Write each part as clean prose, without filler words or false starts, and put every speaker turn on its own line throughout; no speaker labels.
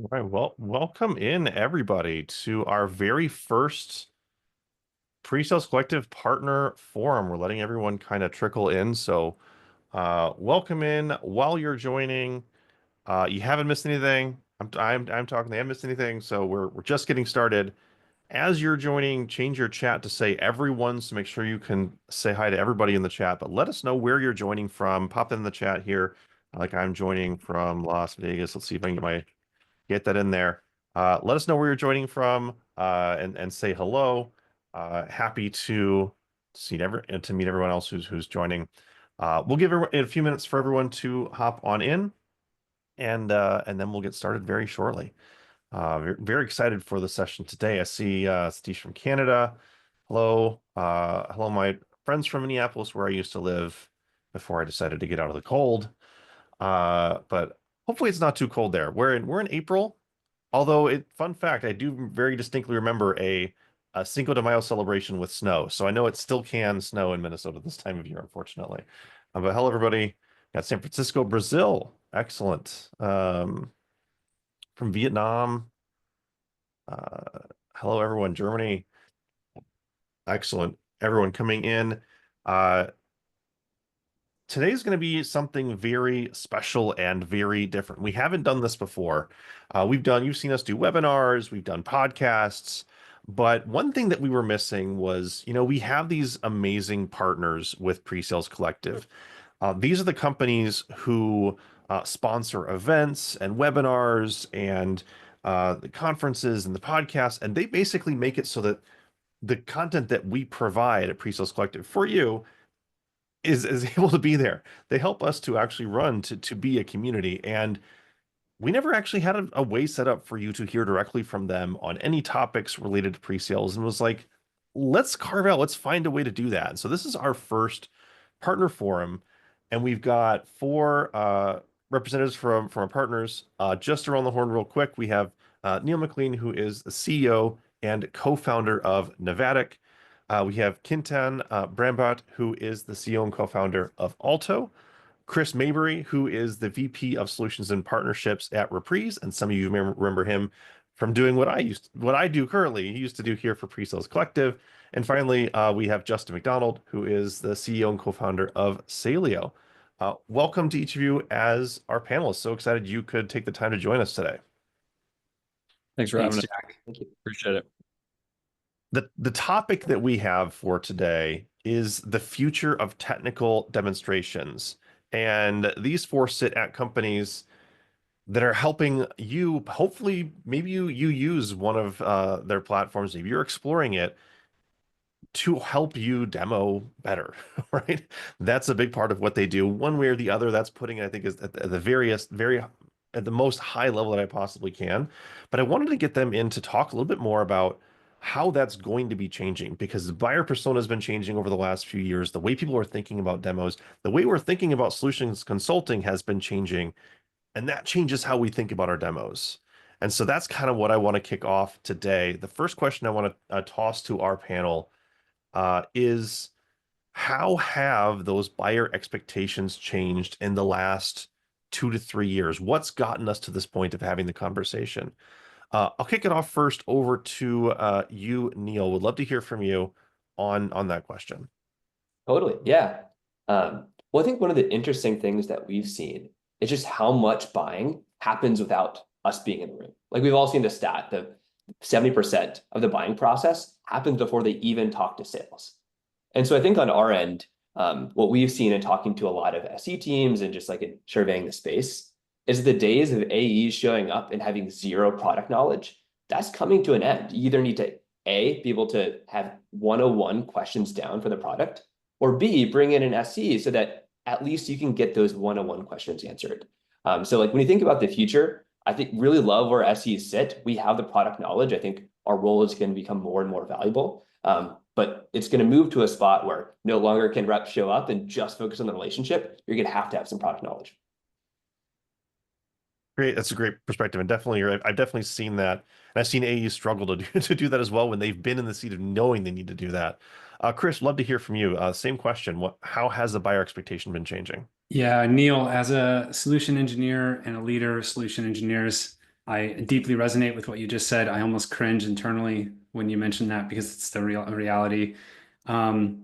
All right, well, welcome in everybody to our very first Pre-Sales Collective Partner Forum. We're letting everyone kind of trickle in, so welcome in while you're joining. You haven't missed anything. I'm talking. They haven't missed anything, so we're just getting started. As you're joining, change your chat to say everyone, so make sure you can say hi to everybody in the chat. But let us know where you're joining from. Pop that in the chat here. Like I'm joining from Las Vegas. Let's see if I can get that in there. Let us know where you're joining from and say hello. Happy to see to meet everyone else who's joining. We'll give it a few minutes for everyone to hop on in, and then we'll get started very shortly. Very excited for the session today. I see Steve from Canada. Hello, hello, my friends from Minneapolis, where I used to live before I decided to get out of the cold. But hopefully it's not too cold there. We're in April. Although fun fact, I do very distinctly remember a Cinco de Mayo celebration with snow. So I know it still can snow in Minnesota this time of year, unfortunately. But hello, everybody. Got San Francisco, Brazil. Excellent. From Vietnam. Hello, everyone. Germany. Excellent. Everyone coming in. Uh, Today's going to be something very special and very different. We haven't done this before. You've seen us do webinars, we've done podcasts, but one thing that we were missing was, we have these amazing partners with Presales Collective. These are the companies who sponsor events and webinars and the conferences and the podcasts, and they basically make it so that the content that we provide at Presales Collective for you is able to be there. They help us to actually run to be a community. And we never actually had a way set up for you to hear directly from them on any topics related to pre-sales and was like, let's find a way to do that. And so this is our first partner forum, and we've got four representatives from our partners. Just around the horn real quick, we have Neil McLean, who is the CEO and co-founder of Navattic. We have Kintan Brambot, who is the CEO and co-founder of Olto. Chris Mabry, who is the VP of Solutions and Partnerships at Reprise, and some of you may remember him from doing what I do currently. He used to do here for Presales Collective. And finally, we have Justin McDonald, who is the CEO and co-founder of Saleo. Welcome to each of you as our panelists. So excited you could take the time to join us today.
Thanks for having us.
Jack. Thank you.
Appreciate it.
The topic that we have for today is the future of technical demonstrations. And these four sit at companies that are helping you. Hopefully, maybe you use one of their platforms. Maybe you're exploring it to help you demo better, right? That's a big part of what they do. One way or the other, that's putting, I think, is at the very at the most high level that I possibly can. But I wanted to get them in to talk a little bit more about how that's going to be changing, because the buyer persona has been changing over the last few years. The way people are thinking about demos, the way we're thinking about solutions consulting has been changing, and that changes how we think about our demos. And so that's kind of what I want to kick off today. The first question I want to toss to our panel is, how have those buyer expectations changed in the last 2 to 3 years? What's gotten us to this point of having the conversation? I'll kick it off first over to you, Neil. Would love to hear from you on that question.
Totally. Yeah. Well, I think one of the interesting things that we've seen is just how much buying happens without us being in the room. Like, we've all seen the stat that 70% of the buying process happens before they even talk to sales. And so I think on our end, what we've seen in talking to a lot of SE teams and just like in surveying the space is the days of AEs showing up and having zero product knowledge, that's coming to an end. You either need to A, be able to have 101 questions down for the product, or B, bring in an SE so that at least you can get those 101 questions answered. So like when you think about the future, I think really love where SEs sit. We have the product knowledge. I think our role is going to become more and more valuable. But it's going to move to a spot where no longer can reps show up and just focus on the relationship. You're going to have some product knowledge.
Great. That's a great perspective. And definitely, I've definitely seen that. And I've seen AEs struggle to do that as well when they've been in the seat of knowing they need to do that. Chris, love to hear from you. Same question. How has the buyer expectation been changing?
Yeah, Neil, as a solution engineer and a leader of solution engineers,
I deeply resonate with what you just said. I almost cringe internally when you mention that because it's the real reality. Um,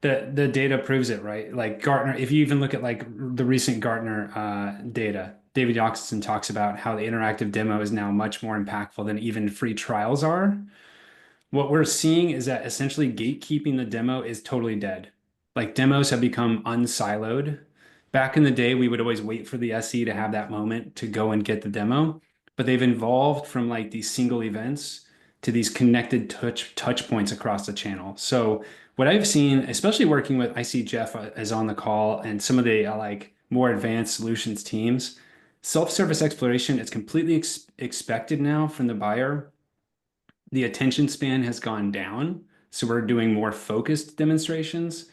the data proves it, right? Like Gartner, if you even look at like the recent Gartner data, David Yoxton talks about how the interactive demo is now much more impactful than even free trials are. What we're seeing is that essentially gatekeeping the demo is totally dead. Like demos have become unsiloed. Back in the day, we would always wait for the SE to have that moment to go and get the demo, but they've evolved from like these single events to these connected touch points across the channel. So what I've seen, especially working with, I see Jeff is on the call and some of the like more advanced solutions teams, self-service exploration is completely expected now from the buyer. The attention span has gone down. So we're doing more focused demonstrations,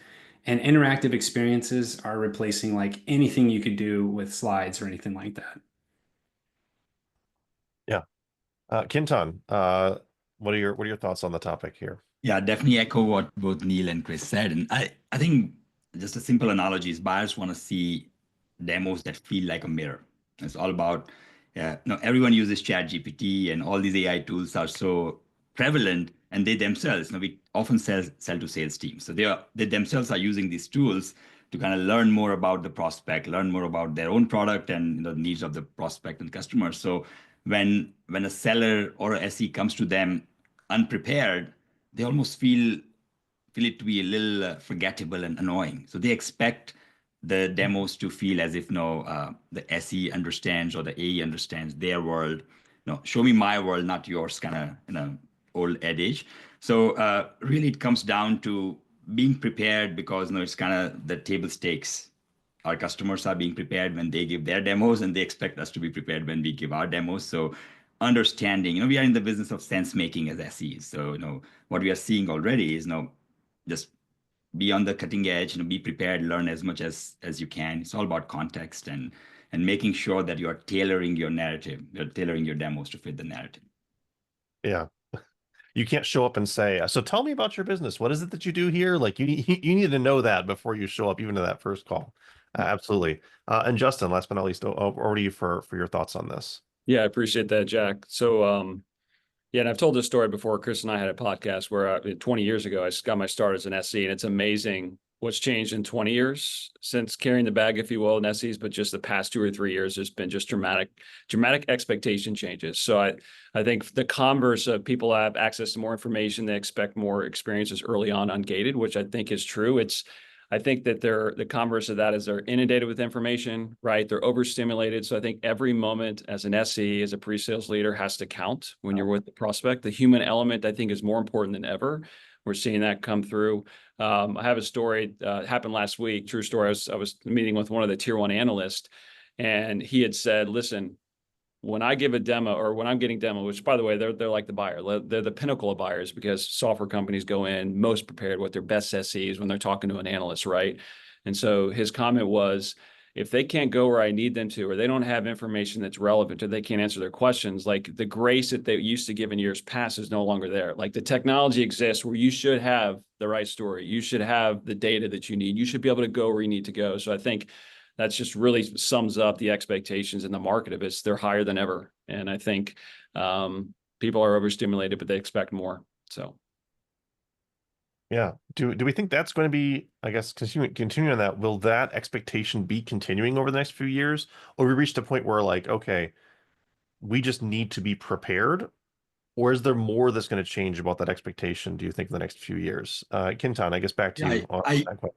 and interactive experiences are replacing like anything you could do with slides or anything like that.
Yeah. Kintan, what are your thoughts on the topic here?
Yeah, definitely echo what both Neil and Chris said. And I think just a simple analogy is buyers want to see demos that feel like a mirror. It's all about, everyone uses ChatGPT and all these AI tools are so prevalent, and they themselves, we often sell to sales teams. So they themselves are using these tools to kind of learn more about the prospect, learn more about their own product and the needs of the prospect and customer. So when a seller or a SE comes to them unprepared, they almost feel it to be a little forgettable and annoying. So they expect the demos to feel as if the SE understands or the AE understands their world. No, show me my world, not yours, kind of old adage. So really, it comes down to being prepared because it's kind of the table stakes. Our customers are being prepared when they give their demos, and they expect us to be prepared when we give our demos. So understanding, we are in the business of sense making as SEs. So what we are seeing already is just be on the cutting edge, be prepared, learn as much as you can. It's all about context and making sure that you are tailoring your narrative, you're tailoring your demos to fit the narrative.
Yeah. You can't show up and say, so tell me about your business. What is it that you do here? Like you need to know that before you show up, even to that first call. Absolutely. And Justin, last but not least, over to you for your thoughts on this.
Yeah, I appreciate that, Jack. So, yeah, and I've told this story before. Chris and I had a podcast where 20 years ago, I got my start as an SE, and it's amazing what's changed in 20 years since carrying the bag, if you will, in SEs. But just the past 2 or 3 years, there's been just dramatic expectation changes. So I think the converse of people have access to more information, they expect more experiences early on ungated, which I think is true. I think that the converse of that is they're inundated with information, right? They're overstimulated. So I think every moment as an SE, as a pre-sales leader, has to count when you're with the prospect. The human element, I think, is more important than ever. We're seeing that come through. I have a story happened last week. True story. I was meeting with one of the tier 1 analysts, and he had said, "Listen, when I give a demo or when I'm getting demo, which by the way, they're like the buyer, they're the pinnacle of buyers because software companies go in most prepared with their best SEs when they're talking to an analyst, right?" And so his comment was, if they can't go where I need them to, or they don't have information that's relevant, or they can't answer their questions, like the grace that they used to give in years past is no longer there. Like the technology exists where you should have the right story. You should have the data that you need. You should be able to go where you need to go. So I think that's just really sums up the expectations in the market of it. They're higher than ever. And I think people are overstimulated, but they expect more. So.
Yeah. Do we think that's going to be, I guess, continuing on that, will that expectation be continuing over the next few years? Or we reached a point where like, okay, we just need to be prepared? Or is there more that's going to change about that expectation, do you think, in the next few years? Kintan, I guess back to you.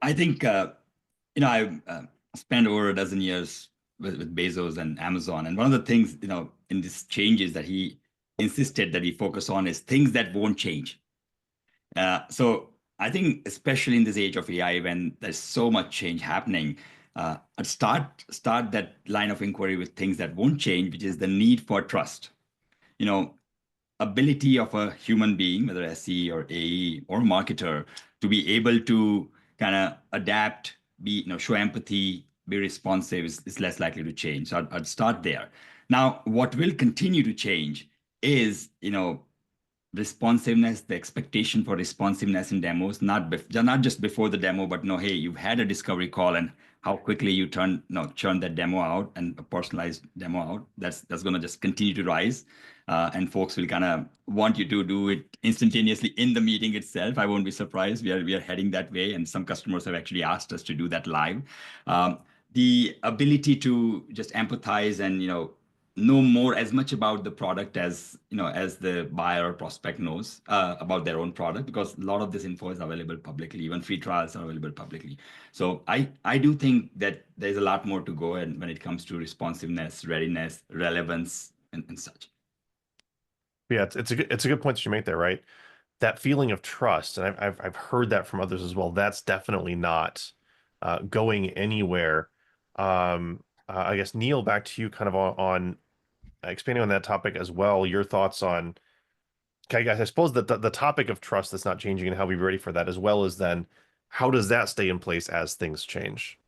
I think, I spent over a dozen years with Bezos and Amazon. And one of the things, in these changes that he insisted that we focus on is things that won't change. So I think, especially in this age of AI, when there's so much change happening, I'd start that line of inquiry with things that won't change, which is the need for trust. Ability of a human being, whether SE or AE or marketer, to be able to kind of adapt, show empathy, be responsive is less likely to change. So I'd start there. Now, what will continue to change is, responsiveness, the expectation for responsiveness in demos, not just before the demo, but hey, you've had a discovery call and how quickly you churn that demo out and a personalized demo out. That's going to just continue to rise. And folks will kind of want you to do it instantaneously in the meeting itself. I won't be surprised. We are heading that way, and some customers have actually asked us to do that live. The ability to just empathize and know more as much about the product as as the buyer or prospect knows about their own product, because a lot of this info is available publicly. Even free trials are available publicly. So I do think that there's a lot more to go, and when it comes to responsiveness, readiness, relevance, and such.
Yeah, it's a good point that you make there, right? That feeling of trust, and I've heard that from others as well. That's definitely not going anywhere. I guess Neil, back to you, kind of on expanding on that topic as well. Your thoughts on, okay, guys, I suppose that the topic of trust that's not changing and how we be ready for that, as well as then how does that stay in place as things change?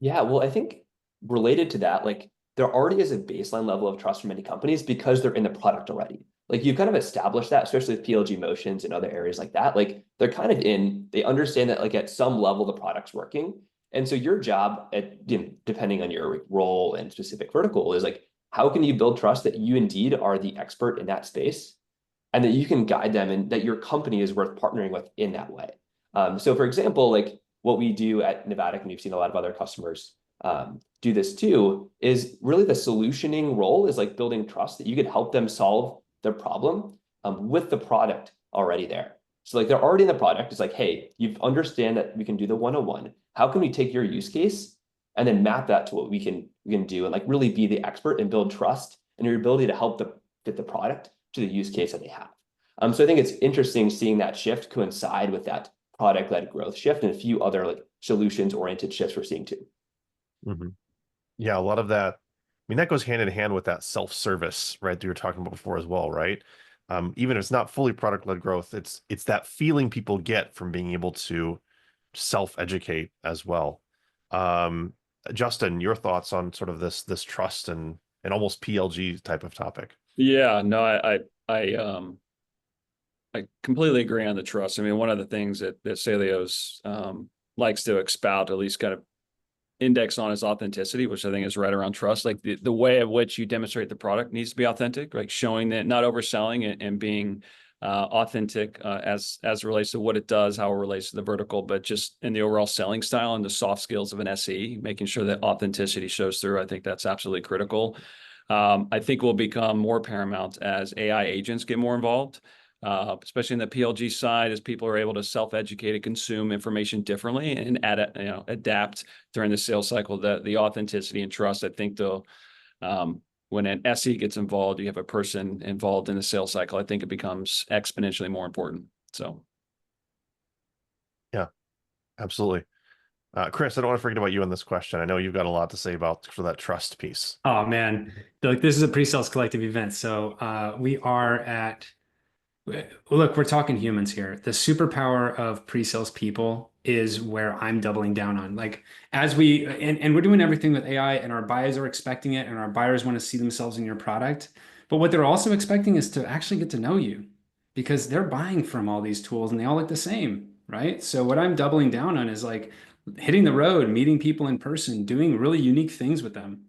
Yeah, well, I think related to that, like there already is a baseline level of trust for many companies because they're in the product already. Like you've kind of established that, especially with PLG motions and other areas like that. Like they're kind of they understand that like at some level the product's working. And so your job depending on your role and specific vertical is like, how can you build trust that you indeed are the expert in that space and that you can guide them and that your company is worth partnering with in that way. So for example, like what we do at Navattic, and we've seen a lot of other customers do this too, is really the solutioning role is like building trust that you could help them solve their problem with the product already there. So like they're already in the product. It's like, hey, you understand that we can do the 101. How can we take your use case and then map that to what we can do and like really be the expert and build trust and your ability to help fit the product to the use case that they have. So I think it's interesting seeing that shift coincide with that product-led growth shift and a few other like solutions-oriented shifts we're seeing too.
Mm-hmm. Yeah, a lot of that. I mean, that goes hand in hand with that self-service, right, that you were talking about before as well, right? Even if it's not fully product-led growth, it's that feeling people get from being able to self-educate as well. Justin, your thoughts on sort of this trust and almost PLG type of topic?
Yeah, no, I completely agree on the trust. I mean, one of the things that Saleo's likes to expound, at least kind of index on, is authenticity, which I think is right around trust. Like the way in which you demonstrate the product needs to be authentic, like showing that, not overselling and being authentic as it relates to what it does, how it relates to the vertical, but just in the overall selling style and the soft skills of an SE, making sure that authenticity shows through. I think that's absolutely critical. I think will become more paramount as AI agents get more involved. Especially in the PLG side, as people are able to self-educate and consume information differently and adapt during the sales cycle. The authenticity and trust, I think, though, when an SE gets involved, you have a person involved in the sales cycle, I think it becomes exponentially more important. So,
yeah, absolutely. Chris, I don't want to forget about you on this question. I know you've got a lot to say about for that trust piece.
Oh man, like this is a pre-sales collective event, so we are at. Look, we're talking humans here. The superpower of pre-sales people is where I'm doubling down on. Like as and we're doing everything with AI and our buyers are expecting it and our buyers want to see themselves in your product. But what they're also expecting is to actually get to know you because they're buying from all these tools and they all look the same, right? So what I'm doubling down on is like hitting the road, meeting people in person, doing really unique things with them,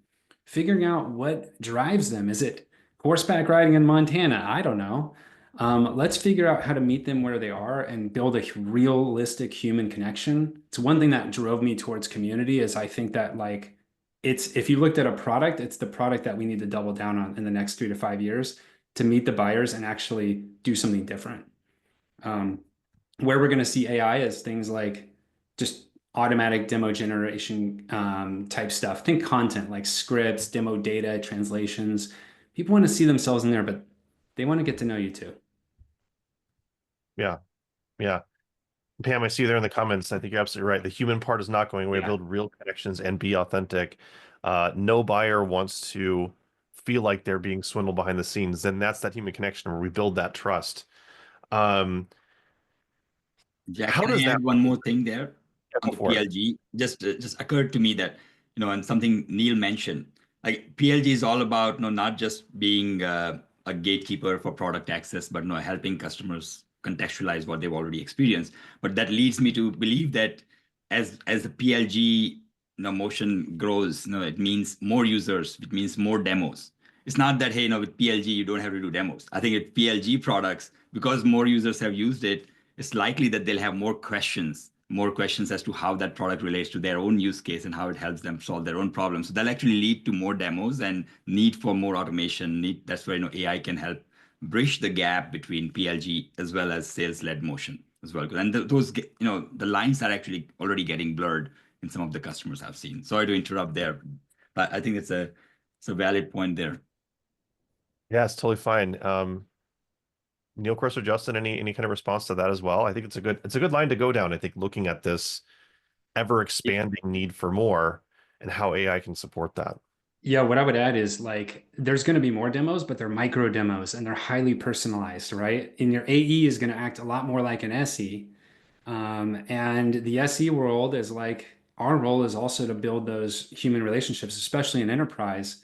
figuring out what drives them. Is it horseback riding in Montana? I don't know. Let's figure out how to meet them where they are and build a realistic human connection. It's one thing that drove me towards community is I think that like if you looked at a product, it's the product that we need to double down on in the next 3 to 5 years to meet the buyers and actually do something different. Where we're going to see AI is things like just automatic demo generation type stuff. Think content like scripts, demo data, translations. People want to see themselves in there, but they want to get to know you too.
Yeah. Yeah. Pam, I see you there in the comments. I think you're absolutely right. The human part is not going away.
Yeah.
Build real connections and be authentic. No buyer wants to feel like they're being swindled behind the scenes. Then that's that human connection where we build that trust.
Jack,
How
can
does
I
that
add one more thing there
go
on the
for it?
PLG? Just occurred to me that, and something Neil mentioned, like PLG is all about, not just being a gatekeeper for product access, but helping customers contextualize what they've already experienced. But that leads me to believe that as the PLG motion grows, it means more users, it means more demos. It's not that, hey, with PLG, you don't have to do demos. I think with PLG products, because more users have used it, it's likely that they'll have more questions as to how that product relates to their own use case and how it helps them solve their own problems. So that'll actually lead to more demos and need for more automation. That's where AI can help bridge the gap between PLG as well as sales-led motion as well. And those, the lines are actually already getting blurred in some of the customers I've seen. Sorry to interrupt there, but I think it's a valid point there.
Yeah, it's totally fine. Neil, Chris, or Justin, any kind of response to that as well? I think it's a good line to go down. I think looking at this ever expanding need for more and how AI can support that.
Yeah, what I would add is like there's going to be more demos, but they're micro demos and they're highly personalized, right? And your AE is going to act a lot more like an SE. And the SE world is like our role is also to build those human relationships, especially in enterprise.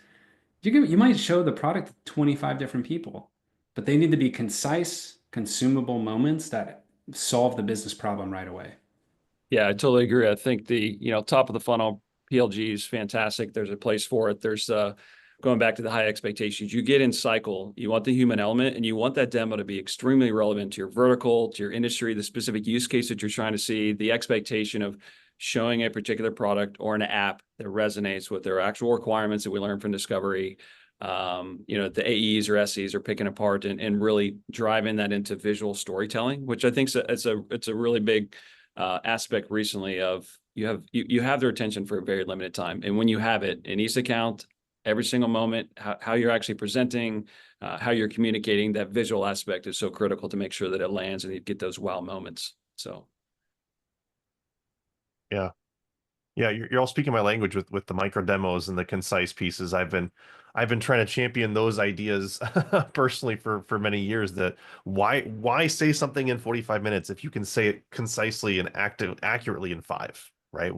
You might show the product to 25 different people, but they need to be concise, consumable moments that solve the business problem right away.
Yeah, I totally agree. I think the, top of the funnel PLG is fantastic. There's a place for it. There's going back to the high expectations. You get in cycle, you want the human element, and you want that demo to be extremely relevant to your vertical, to your industry, the specific use case that you're trying to see, the expectation of showing a particular product or an app that resonates with their actual requirements that we learn from discovery. The AEs or SEs are picking apart and really driving that into visual storytelling, which I think it's a really big aspect recently of you have their attention for a very limited time. And when you have it in each account, every single moment, how you're actually presenting, how you're communicating, that visual aspect is so critical to make sure that it lands and you get those wow moments. So.
Yeah. Yeah, you're all speaking my language with the micro demos and the concise pieces. I've been trying to champion those ideas personally for many years. That why say something in 45 minutes if you can say it concisely and accurately in 5, right?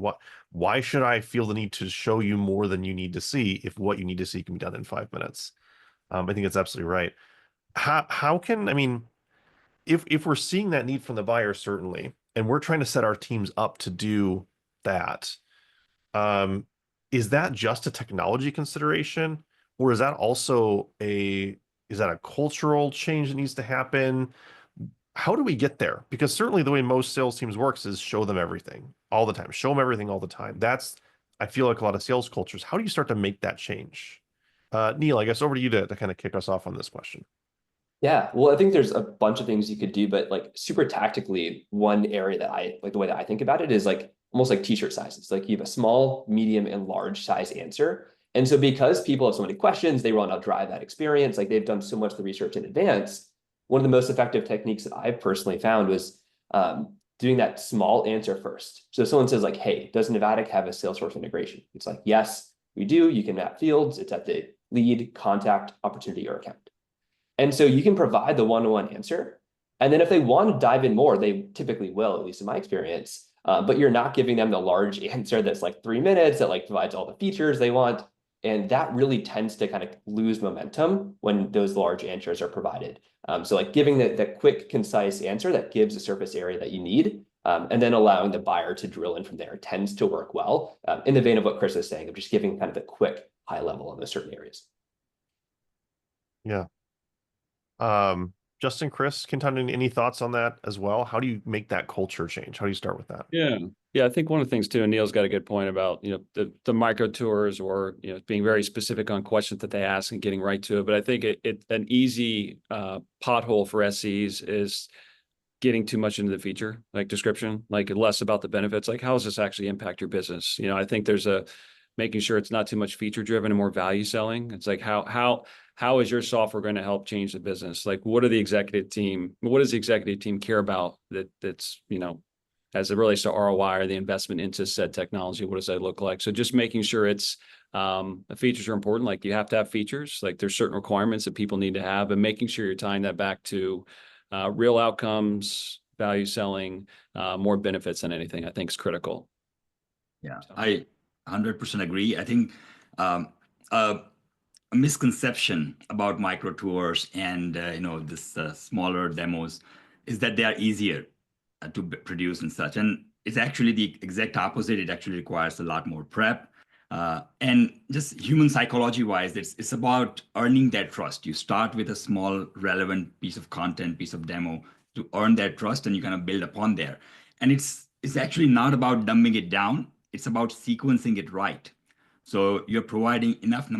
Why should I feel the need to show you more than you need to see if what you need to see can be done in 5 minutes? I think it's absolutely right. How can, I mean, if we're seeing that need from the buyer, certainly, and we're trying to set our teams up to do that, is that just a technology consideration, or is that also is that a cultural change that needs to happen? How do we get there? Because certainly the way most sales teams works is show them everything all the time, show them everything all the time. That's, I feel like a lot of sales cultures. How do you start to make that change? Neil, I guess over to you to kind of kick us off on this question.
Yeah, well, I think there's a bunch of things you could do, but like super tactically, one area that I like, the way that I think about it is like almost like t-shirt sizes. Like you have a small, medium, and large size answer. And so because people have so many questions, they want to drive that experience. Like they've done so much of the research in advance. One of the most effective techniques that I've personally found was doing that small answer first. So if someone says like, hey, does Navattic have a Salesforce integration? It's like, yes, we do. You can map fields. It's at the lead, contact, opportunity, or account. And so you can provide the one-to-one answer. And then if they want to dive in more, they typically will, at least in my experience. But you're not giving them the large answer that's like 3 minutes that like provides all the features they want. And that really tends to kind of lose momentum when those large answers are provided. So like giving the quick, concise answer that gives the surface area that you need, and then allowing the buyer to drill in from there tends to work well, in the vein of what Chris is saying, of just giving kind of a quick high level on those certain areas.
Yeah. Justin, Chris, Kintan, any thoughts on that as well? How do you make that culture change? How do you start with that?
Yeah. I think one of the things too, and Neil's got a good point about, the micro tours or, being very specific on questions that they ask and getting right to it. But I think an easy pothole for SEs is getting too much into the feature, like description, like less about the benefits, like how does this actually impact your business? I think there's making sure it's not too much feature driven and more value selling. It's like, how is your software going to help change the business? Like, what does the executive team care about that's, as it relates to ROI or the investment into said technology? What does that look like? So just making sure it's, the features are important. Like you have to have features, like there's certain requirements that people need to have, and making sure you're tying that back to real outcomes, value selling, more benefits than anything, I think is critical.
Yeah, I 100% agree. I think a misconception about micro tours and this smaller demos is that they are easier to produce and such. And it's actually the exact opposite. It actually requires a lot more prep. And just human psychology wise, it's about earning that trust. You start with a small, relevant piece of content, piece of demo to earn that trust, and you kind of build upon there. And it's actually not about dumbing it down. It's about sequencing it right. So you're providing enough a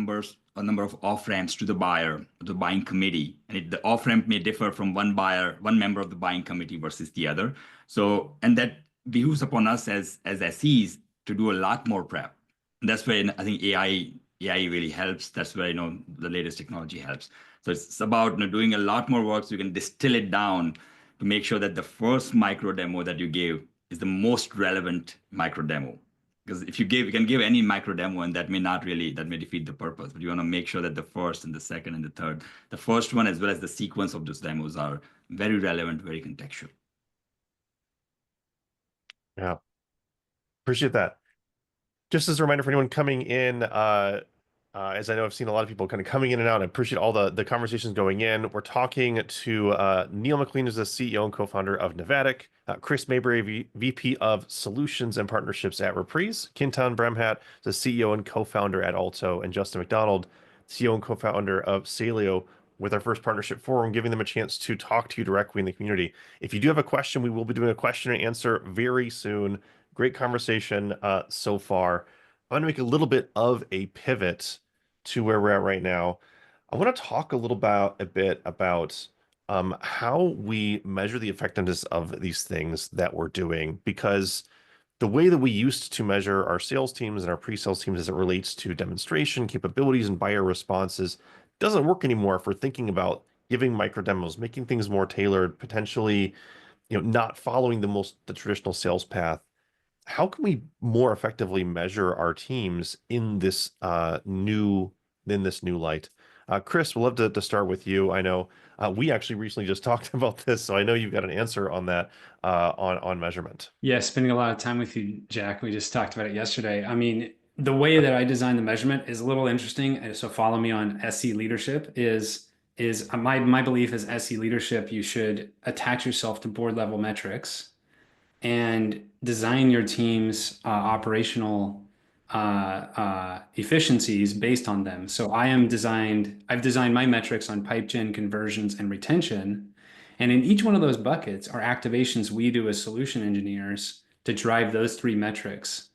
number of off ramps to the buyer, the buying committee, and the off ramp may differ from one member of the buying committee versus the other. So, and that behooves upon us as SEs to do a lot more prep. And that's where I think AI really helps. That's where the latest technology helps. So it's about doing a lot more work so you can distill it down to make sure that the first micro demo that you give is the most relevant micro demo. Because if you can give any micro demo, and that may defeat the purpose. But you want to make sure that the first and the second and the third, the first one as well as the sequence of those demos are very relevant, very contextual.
Yeah, appreciate that. Just as a reminder for anyone coming in, as I know I've seen a lot of people kind of coming in and out, I appreciate all the conversations going in. We're talking to Neil McLean, who's the CEO and co-founder of Navattic, Chris Maybury, VP of Solutions and Partnerships at Reprise, Kintan Bremhat, the CEO and co-founder at Olto, and Justin McDonald, CEO and co-founder of Saleo, with our first partnership forum, giving them a chance to talk to you directly in the community. If you do have a question, we will be doing a question and answer very soon. Great conversation so far. I'm going to make a little bit of a pivot to where we're at right now. I want to talk a bit about how we measure the effectiveness of these things that we're doing, because the way that we used to measure our sales teams and our pre-sales teams as it relates to demonstration capabilities and buyer responses doesn't work anymore if we're thinking about giving micro demos, making things more tailored, potentially, not following the traditional sales path. How can we more effectively measure our teams in this new light? Chris, we'd love to start with you. I know we actually recently just talked about this, so I know you've got an answer on that on measurement.
Yeah, spending a lot of time with you, Jack. We just talked about it yesterday. I mean, the way that I design the measurement is a little interesting. And so follow me on SE leadership is my belief as SE leadership, you should attach yourself to board level metrics and design your team's operational efficiencies based on them. So I've designed my metrics on pipe gen, conversions, and retention. And in each one of those buckets are activations we do as solution engineers to drive those three metrics.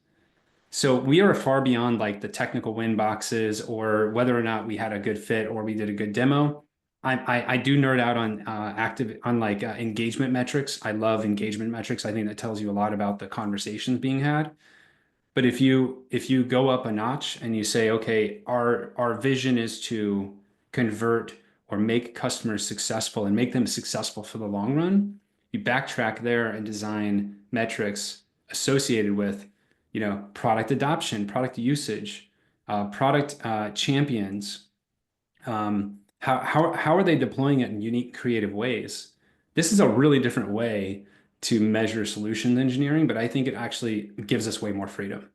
So we are far beyond like the technical win boxes or whether or not we had a good fit or we did a good demo. I do nerd out on engagement metrics. I love engagement metrics. I think that tells you a lot about the conversations being had. But if you go up a notch and you say, okay, our vision is to convert or make customers successful and make them successful for the long run, you backtrack there and design metrics associated with, product adoption, product usage, product champions. How are they deploying it in unique, creative ways? This is a really different way to measure solutions engineering, but I think it actually gives us way more freedom.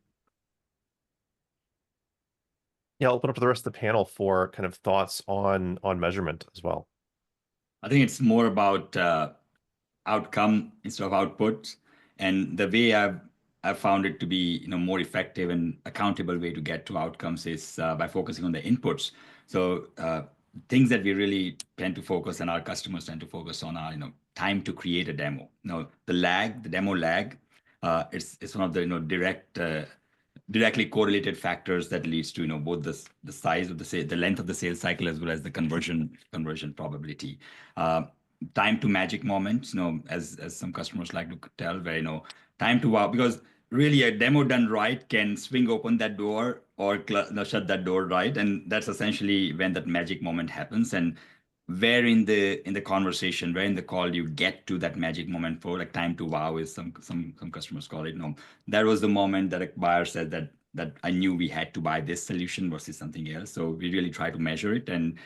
Yeah, I'll open up to the rest of the panel for kind of thoughts on measurement as well.
I think it's more about outcome instead of output, and the way I've found it to be more effective and accountable way to get to outcomes is by focusing on the inputs. So things that we really tend to focus and our customers tend to focus on are time to create a demo. The demo lag, it's one of the directly correlated factors that leads to both the size of the length of the sales cycle as well as the conversion probability. Time to magic moments, as some customers like to tell, where time to wow, because really a demo done right can swing open that door or shut that door, right? And that's essentially when that magic moment happens. And where in the conversation, where in the call you get to that magic moment for like time to wow, is some customers call it. That was the moment that a buyer said that I knew we had to buy this solution versus something else. So we really try to measure it, and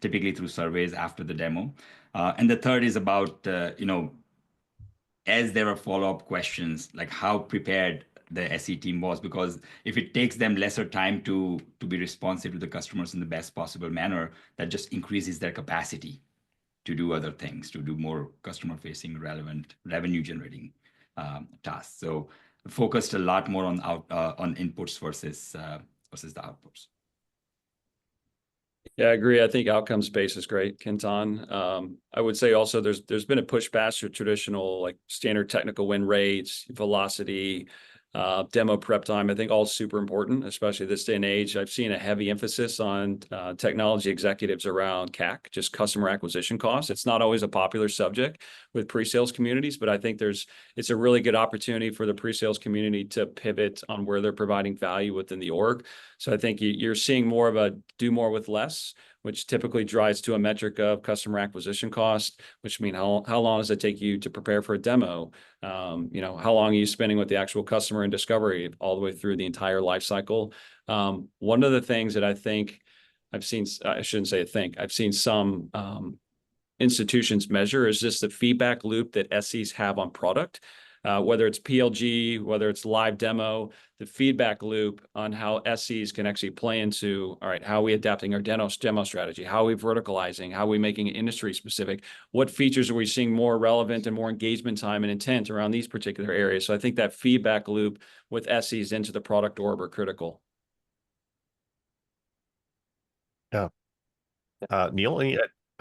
typically through surveys after the demo. And the third is about as there are follow-up questions, like how prepared the SE team was, because if it takes them lesser time to be responsive to the customers in the best possible manner, that just increases their capacity to do other things, to do more customer-facing, relevant, revenue-generating tasks. So focused a lot more on on inputs versus the outputs.
Yeah, I agree. I think outcomes based is great, Kenton. I would say also there's been a pushback to traditional like standard technical win rates, velocity, demo prep time. I think all super important, especially this day and age. I've seen a heavy emphasis on technology executives around CAC, just customer acquisition costs. It's not always a popular subject with pre-sales communities, but I think it's a really good opportunity for the pre-sales community to pivot on where they're providing value within the org. So I think you're seeing more of a do more with less, which typically drives to a metric of customer acquisition cost, which means how long does it take you to prepare for a demo? How long are you spending with the actual customer in discovery all the way through the entire life cycle? One of the things that I think I've seen, I shouldn't say I think, I've seen some institutions measure is just the feedback loop that SEs have on product. Whether it's PLG, whether it's live demo, the feedback loop on how SEs can actually play into, all right, how are we adapting our demo strategy? How are we verticalizing? How are we making it industry specific? What features are we seeing more relevant and more engagement time and intent around these particular areas? So I think that feedback loop with SEs into the product orb are critical.
Yeah. Neil,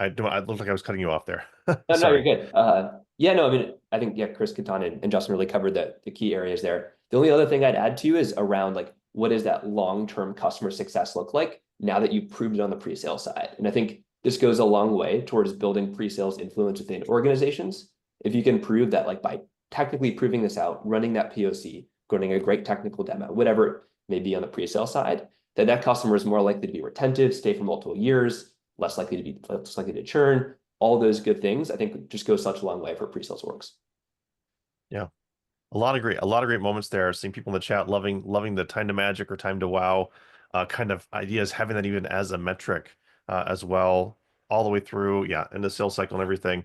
I looked like I was cutting you off there.
No,
Sorry.
you're good. Yeah, no, I mean, I think, yeah, Chris, Kenton, and Justin really covered the key areas there. The only other thing I'd add to you is around like, what does that long-term customer success look like now that you've proved it on the pre-sale side? And I think this goes a long way towards building pre-sales influence within organizations. If you can prove that, like by technically proving this out, running that POC, running a great technical demo, whatever it may be on the pre-sale side, that customer is more likely to be retentive, stay for multiple years, less likely to churn. All those good things, I think, just goes such a long way for pre-sales works.
Yeah, a lot of great moments there. Seeing people in the chat loving the time to magic or time to wow kind of ideas, having that even as a metric as well, all the way through, yeah, in the sales cycle and everything.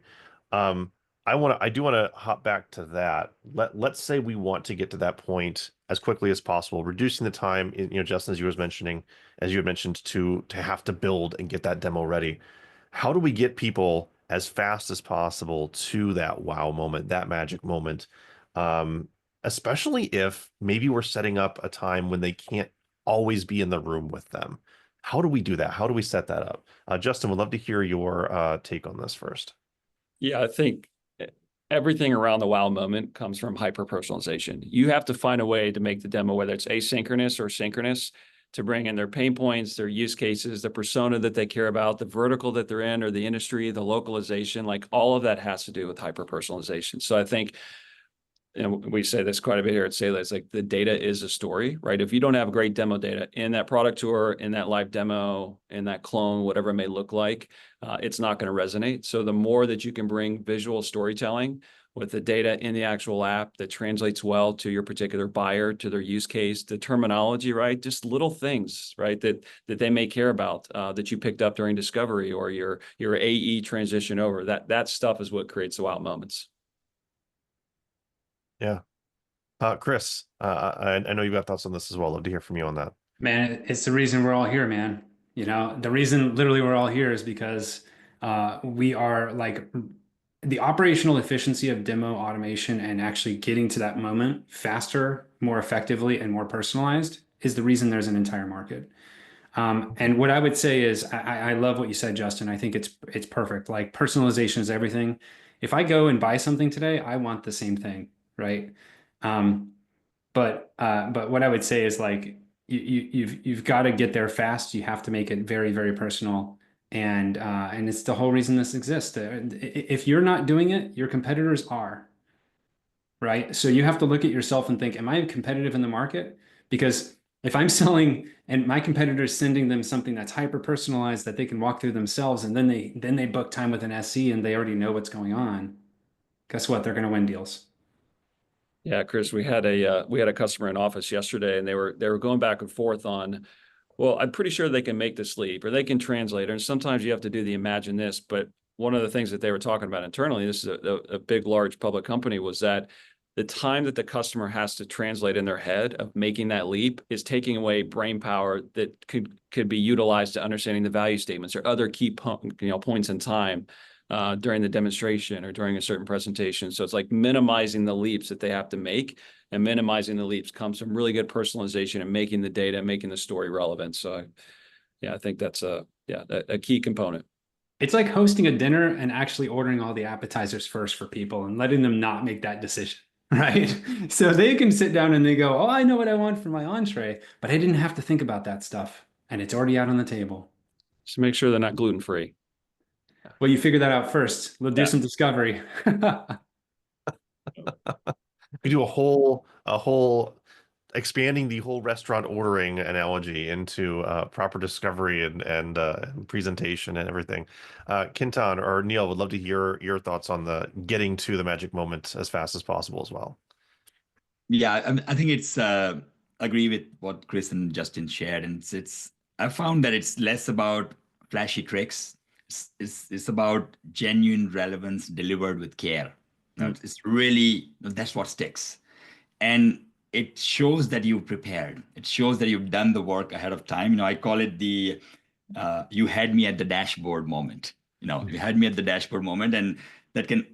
I do want to hop back to that. Let's say we want to get to that point as quickly as possible, reducing the time, Justin, as you had mentioned, to have to build and get that demo ready. How do we get people as fast as possible to that wow moment, that magic moment? Especially if maybe we're setting up a time when they can't always be in the room with them. How do we do that? How do we set that up? Justin, would love to hear your take on this first.
Yeah, I think everything around the wow moment comes from hyper-personalization. You have to find a way to make the demo, whether it's asynchronous or synchronous, to bring in their pain points, their use cases, the persona that they care about, the vertical that they're in, or the industry, the localization, like all of that has to do with hyper-personalization. So I think, we say this quite a bit here at Saleo, it's like the data is a story, right? If you don't have great demo data in that product tour, in that live demo, in that clone, whatever it may look like, it's not going to resonate. So the more that you can bring visual storytelling with the data in the actual app that translates well to your particular buyer, to their use case, the terminology, right? Just little things, right? That they may care about, that you picked up during discovery or your AE transition over. That stuff is what creates the wow moments.
Yeah. Chris, I know you've got thoughts on this as well. Love to hear from you on that.
Man, it's the reason we're all here, man. The reason literally we're all here is because we are like the operational efficiency of demo automation and actually getting to that moment faster, more effectively, and more personalized is the reason there's an entire market. And what I would say is I love what you said, Justin. I think it's perfect. Like personalization is everything. If I go and buy something today, I want the same thing, right? But what I would say is like you've got to get there fast. You have to make it very, very personal. And it's the whole reason this exists. If you're not doing it, your competitors are, right? So you have to look at yourself and think, am I competitive in the market? Because if I'm selling and my competitor is sending them something that's hyper personalized that they can walk through themselves, and then they book time with an SE and they already know what's going on, guess what? They're going to win deals.
Yeah, Chris, we had a customer in office yesterday, and they were going back and forth on, well, I'm pretty sure they can make this leap or they can translate. And sometimes you have to do the imagine this. But one of the things that they were talking about internally, this is a big, large public company, was that the time that the customer has to translate in their head of making that leap is taking away brain power that could be utilized to understanding the value statements or other key points in time. during the demonstration or during a certain presentation. So it's like minimizing the leaps that they have to make, and minimizing the leaps comes from really good personalization and making the data, making the story relevant. So yeah, I think that's a key component.
It's like hosting a dinner and actually ordering all the appetizers first for people and letting them not make that decision, right? So they can sit down and they go, oh, I know what I want for my entree, but I didn't have to think about that stuff. And it's already out on the table.
Just make sure they're not gluten-free.
Well, you figure that out first. We'll do some discovery.
We do a whole expanding the whole restaurant ordering analogy into proper discovery and presentation and everything. Kintan or Neil, would love to hear your thoughts on the getting to the magic moment as fast as possible as well.
Yeah, I think it's agree with what Chris and Justin shared, and it's I found that it's less about flashy tricks. It's about genuine relevance delivered with care. It's really that's what sticks, and it shows that you've prepared. It shows that you've done the work ahead of time. I call it the you had me at the dashboard moment. You had me at the dashboard moment, and that can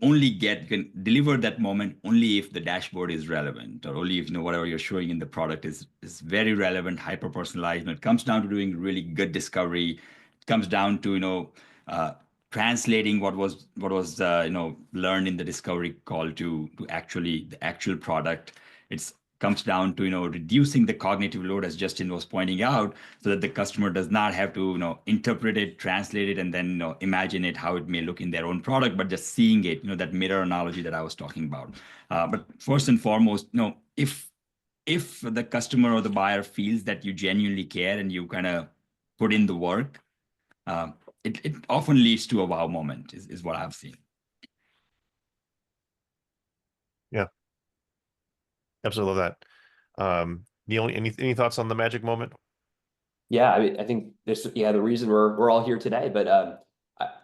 deliver that moment only if the dashboard is relevant, or only if whatever you're showing in the product is very relevant, hyper personalized. It comes down to doing really good discovery. It comes down to translating what was learned in the discovery call to actually the actual product. It's comes down to reducing the cognitive load, as Justin was pointing out, so that the customer does not have to interpret it, translate it, and then imagine it how it may look in their own product, but just seeing it, that mirror analogy that I was talking about. But first and foremost, if the customer or the buyer feels that you genuinely care and you kind of put in the work, it often leads to a wow moment, is what I've seen.
Yeah. Absolutely love that. Neil, any thoughts on the magic moment?
Yeah, I think this, the reason we're all here today. But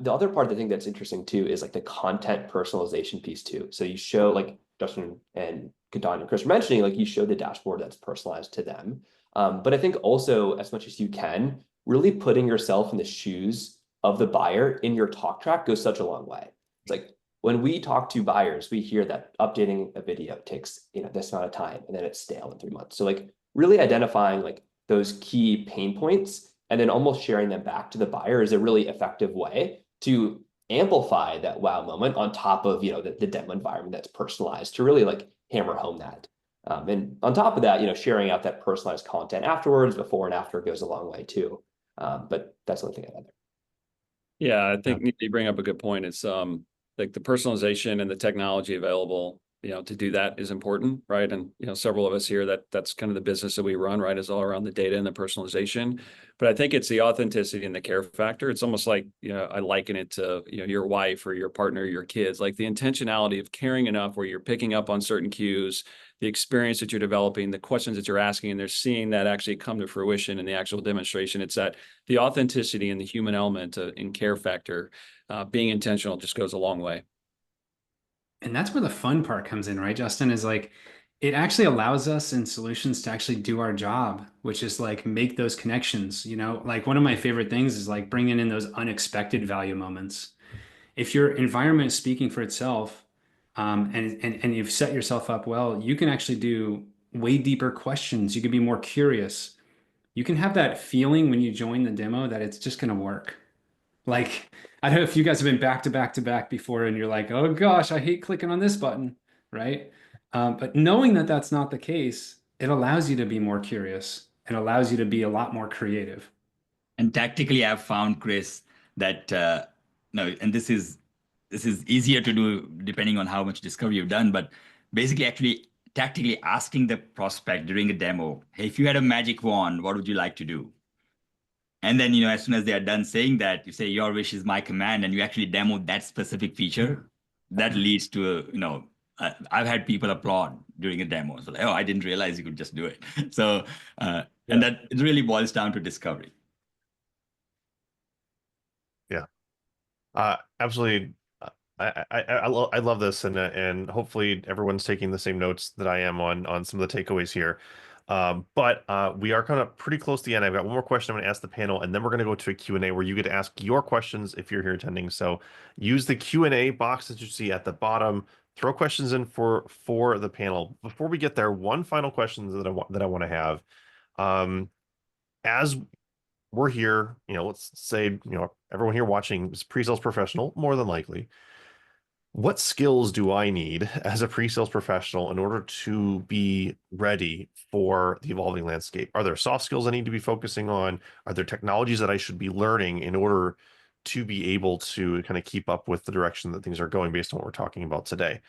the other part of the thing that's interesting too is like the content personalization piece too. So you show, like Justin and Kadan and Chris were mentioning, like you show the dashboard that's personalized to them. But I think also, as much as you can, really putting yourself in the shoes of the buyer in your talk track goes such a long way. It's like, when we talk to buyers, we hear that updating a video takes this amount of time, and then it's stale in 3 months. So like really identifying like those key pain points and then almost sharing them back to the buyer is a really effective way to amplify that wow moment on top of the demo environment that's personalized, to really like hammer home that. And on top of that, sharing out that personalized content afterwards, before and after, goes a long way too. But that's the only thing I had there.
Yeah, I think you bring up a good point. It's like the personalization and the technology available, to do that is important, right? And, several of us here, that's kind of the business that we run, right? Is all around the data and the personalization. But I think it's the authenticity and the care factor. It's almost like, I liken it to, your wife or your partner, your kids, like the intentionality of caring enough where you're picking up on certain cues, the experience that you're developing, the questions that you're asking, and they're seeing that actually come to fruition in the actual demonstration. It's that the authenticity and the human element in care factor, being intentional, just goes a long way.
And that's where the fun part comes in, right, Justin? Is like it actually allows us in solutions to actually do our job, which is like make those connections. Like one of my favorite things is like bringing in those unexpected value moments. If your environment is speaking for itself, and you've set yourself up well, you can actually do way deeper questions. You can be more curious. You can have that feeling when you join the demo that it's just going to work. Like, I don't know if you guys have been back to back to back before and you're like, oh gosh, I hate clicking on this button, right? But knowing that that's not the case, it allows you to be more curious. It allows you to be a lot more creative.
And tactically, I've found, Chris, that no, and this is easier to do depending on how much discovery you've done, but basically actually tactically asking the prospect during a demo, hey, if you had a magic wand, what would you like to do? And then, as soon as they are done saying that, you say, your wish is my command, and you actually demo that specific feature. That leads to, I've had people applaud during a demo. So like, oh, I didn't realize you could just do it. So, and that it really boils down to discovery.
Yeah, absolutely. I love this, and hopefully everyone's taking the same notes that I am on some of the takeaways here. But we are kind of pretty close to the end. I've got one more question I'm going to ask the panel, and then we're going to go to a Q&A where you get to ask your questions if you're here attending. So use the Q&A box that you see at the bottom. Throw questions in for the panel. Before we get there, one final question that I want to have. As we're here, let's say, everyone here watching is pre-sales professional, more than likely. What skills do I need as a pre-sales professional in order to be ready for the evolving landscape? Are there soft skills I need to be focusing on? Are there technologies that I should be learning in order to be able to kind of keep up with the direction that things are going based on what we're talking about today?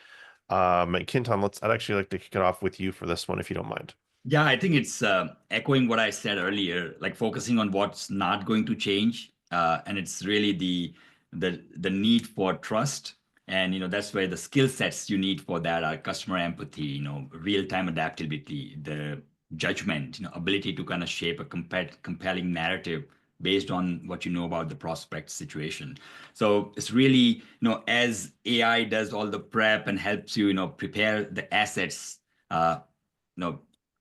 Kintan, I'd actually like to kick it off with you for this one, if you don't mind.
Yeah, I think it's echoing what I said earlier, like focusing on what's not going to change, and it's really the need for trust, and that's where the skill sets you need for that are customer empathy, real-time adaptability, the judgment, ability to kind of shape a compelling narrative based on what you know about the prospect situation. So it's really, as AI does all the prep and helps you, prepare the assets,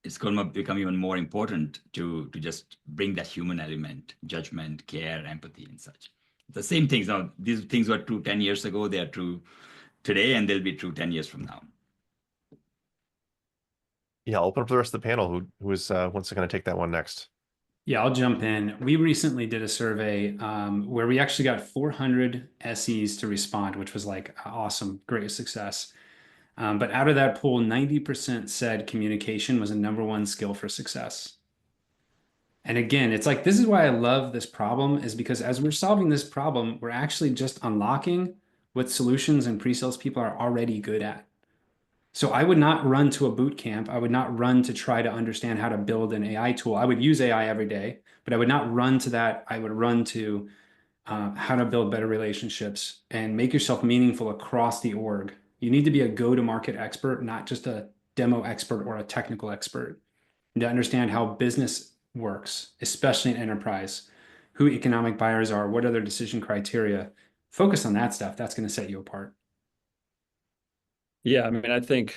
it's going to become even more important to just bring that human element, judgment, care, empathy, and such. The same things now. These things were true 10 years ago. They are true today, and they'll be true 10 years from now.
Yeah, I'll open up the rest of the panel. Who is once going to take that one next?
Yeah, I'll jump in. We recently did a survey where we actually got 400 SEs to respond, which was like awesome, great success. But out of that pool, 90% said communication was a #1 skill for success. And again, it's like, this is why I love this problem, is because as we're solving this problem, we're actually just unlocking what solutions and pre-sales people are already good at. So I would not run to a boot camp. I would not run to try to understand how to build an AI tool. I would use AI every day, but I would not run to that. I would run to how to build better relationships and make yourself meaningful across the org. You need to be a go-to-market expert, not just a demo expert or a technical expert. And to understand how business works, especially in enterprise, who economic buyers are, what are their decision criteria. Focus on that stuff. That's going to set you apart.
Yeah, I mean, I think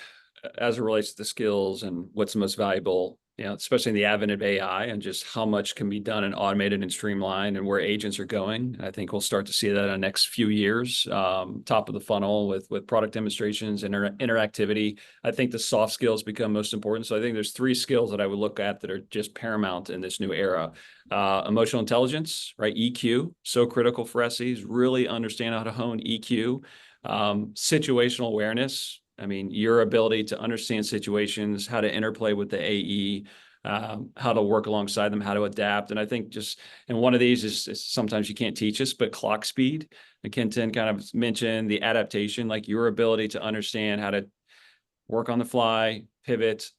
as it relates to the skills and what's the most valuable, especially in the advent of AI and just how much can be done and automated and streamlined and where agents are going. I think we'll start to see that in the next few years, top of the funnel with product demonstrations and interactivity. I think the soft skills become most important. So I think there's 3 skills that I would look at that are just paramount in this new era. Emotional intelligence, right? EQ, so critical for SEs, really understand how to hone EQ. Situational awareness. I mean, your ability to understand situations, how to interplay with the AE, how to work alongside them, how to adapt. And I think and one of these is sometimes you can't teach us, but clock speed. And Kenton kind of mentioned the adaptation, like your ability to understand how to work on the fly, pivot,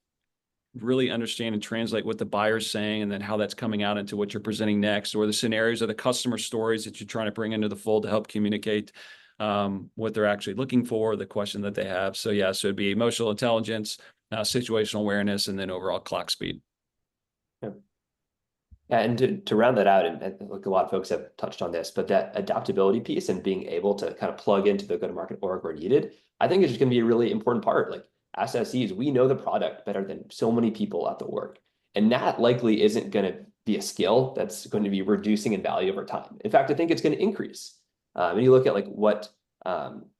really understand and translate what the buyer's saying, and then how that's coming out into what you're presenting next, or the scenarios or the customer stories that you're trying to bring into the fold to help communicate what they're actually looking for, the question that they have. So yeah, so it'd be emotional intelligence, situational awareness, and then overall clock speed.
Yeah. And to round that out, and like a lot of folks have touched on this, but that adaptability piece and being able to kind of plug into the go-to-market org where needed, I think is just going to be a really important part. Like as SEs, we know the product better than so many people at the org. And that likely isn't going to be a skill that's going to be reducing in value over time. In fact, I think it's going to increase. And you look at like what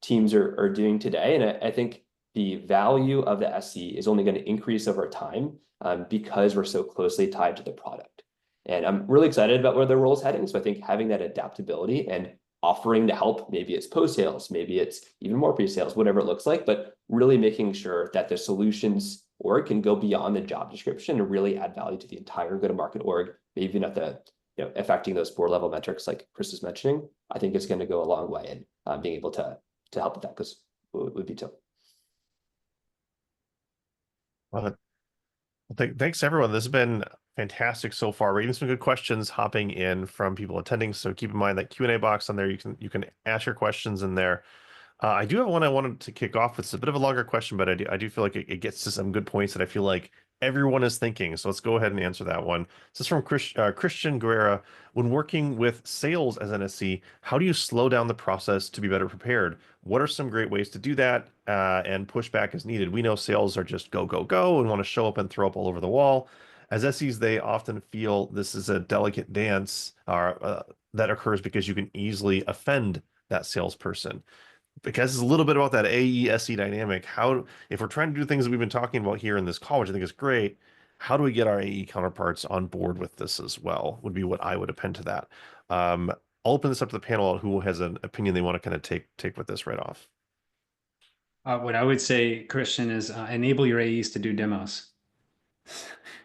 teams are doing today, and I think the value of the SE is only going to increase over time because we're so closely tied to the product. And I'm really excited about where the role is heading. So I think having that adaptability and offering to help, maybe it's post-sales, maybe it's even more pre-sales, whatever it looks like, but really making sure that the solutions org can go beyond the job description and really add value to the entire go-to-market org, maybe even at the affecting those 4-level metrics like Chris is mentioning. I think it's going to go a long way in being able to help with that, because it would be too.
Well, thanks everyone. This has been fantastic so far. We're getting some good questions hopping in from people attending. So keep in mind that Q&A box on there. You can ask your questions in there. I do have one I wanted to kick off with. It's a bit of a longer question, but I do feel like it gets to some good points that I feel like everyone is thinking. So let's go ahead and answer that one. This is from Christian Guerra. When working with sales as an SC, how do you slow down the process to be better prepared? What are some great ways to do that and push back as needed? We know sales are just go, go, go and want to show up and throw up all over the wall. As SEs, they often feel this is a delicate dance that occurs because you can easily offend that salesperson. Because it's a little bit about that AE SE dynamic. How, if we're trying to do things that we've been talking about here in this call, which I think is great, how do we get our AE counterparts on board with this as well? Would be what I would append to that. I'll open this up to the panel who has an opinion they want to kind of take with this right off.
What I would say, Christian, is enable your AEs to do demos.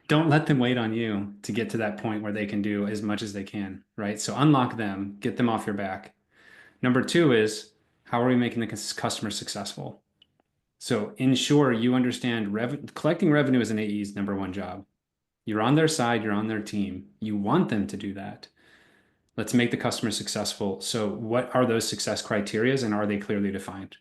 Don't let them wait on you to get to that point where they can do as much as they can, right? So unlock them, get them off your back. Number two is, how are we making the customer successful? So ensure you understand collecting revenue as an AE's number one job. You're on their side, you're on their team. You want them to do that. Let's make the customer successful. So what are those success criteria and are they clearly defined?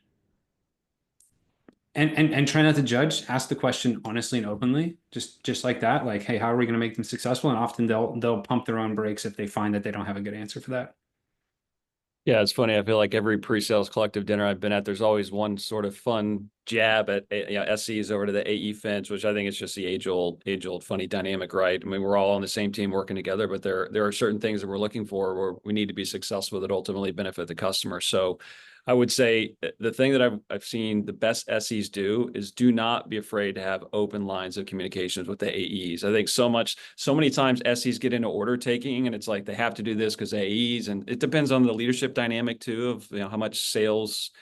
And try not to judge, ask the question honestly and openly, just like that. Like, hey, how are we going to make them successful? And often they'll pump their own brakes if they find that they don't have a good answer for that.
Yeah, it's funny. I feel like every pre-sales collective dinner I've been at, there's always one sort of fun jab at SEs over to the AE fence, which I think is just the age-old funny dynamic, right? I mean, we're all on the same team working together, but there are certain things that we're looking for where we need to be successful that ultimately benefit the customer. So I would say the thing that I've seen the best SEs do is do not be afraid to have open lines of communications with the AEs. I think so many times SEs get into order taking and it's like they have to do this because AEs, and it depends on the leadership dynamic too of how much sales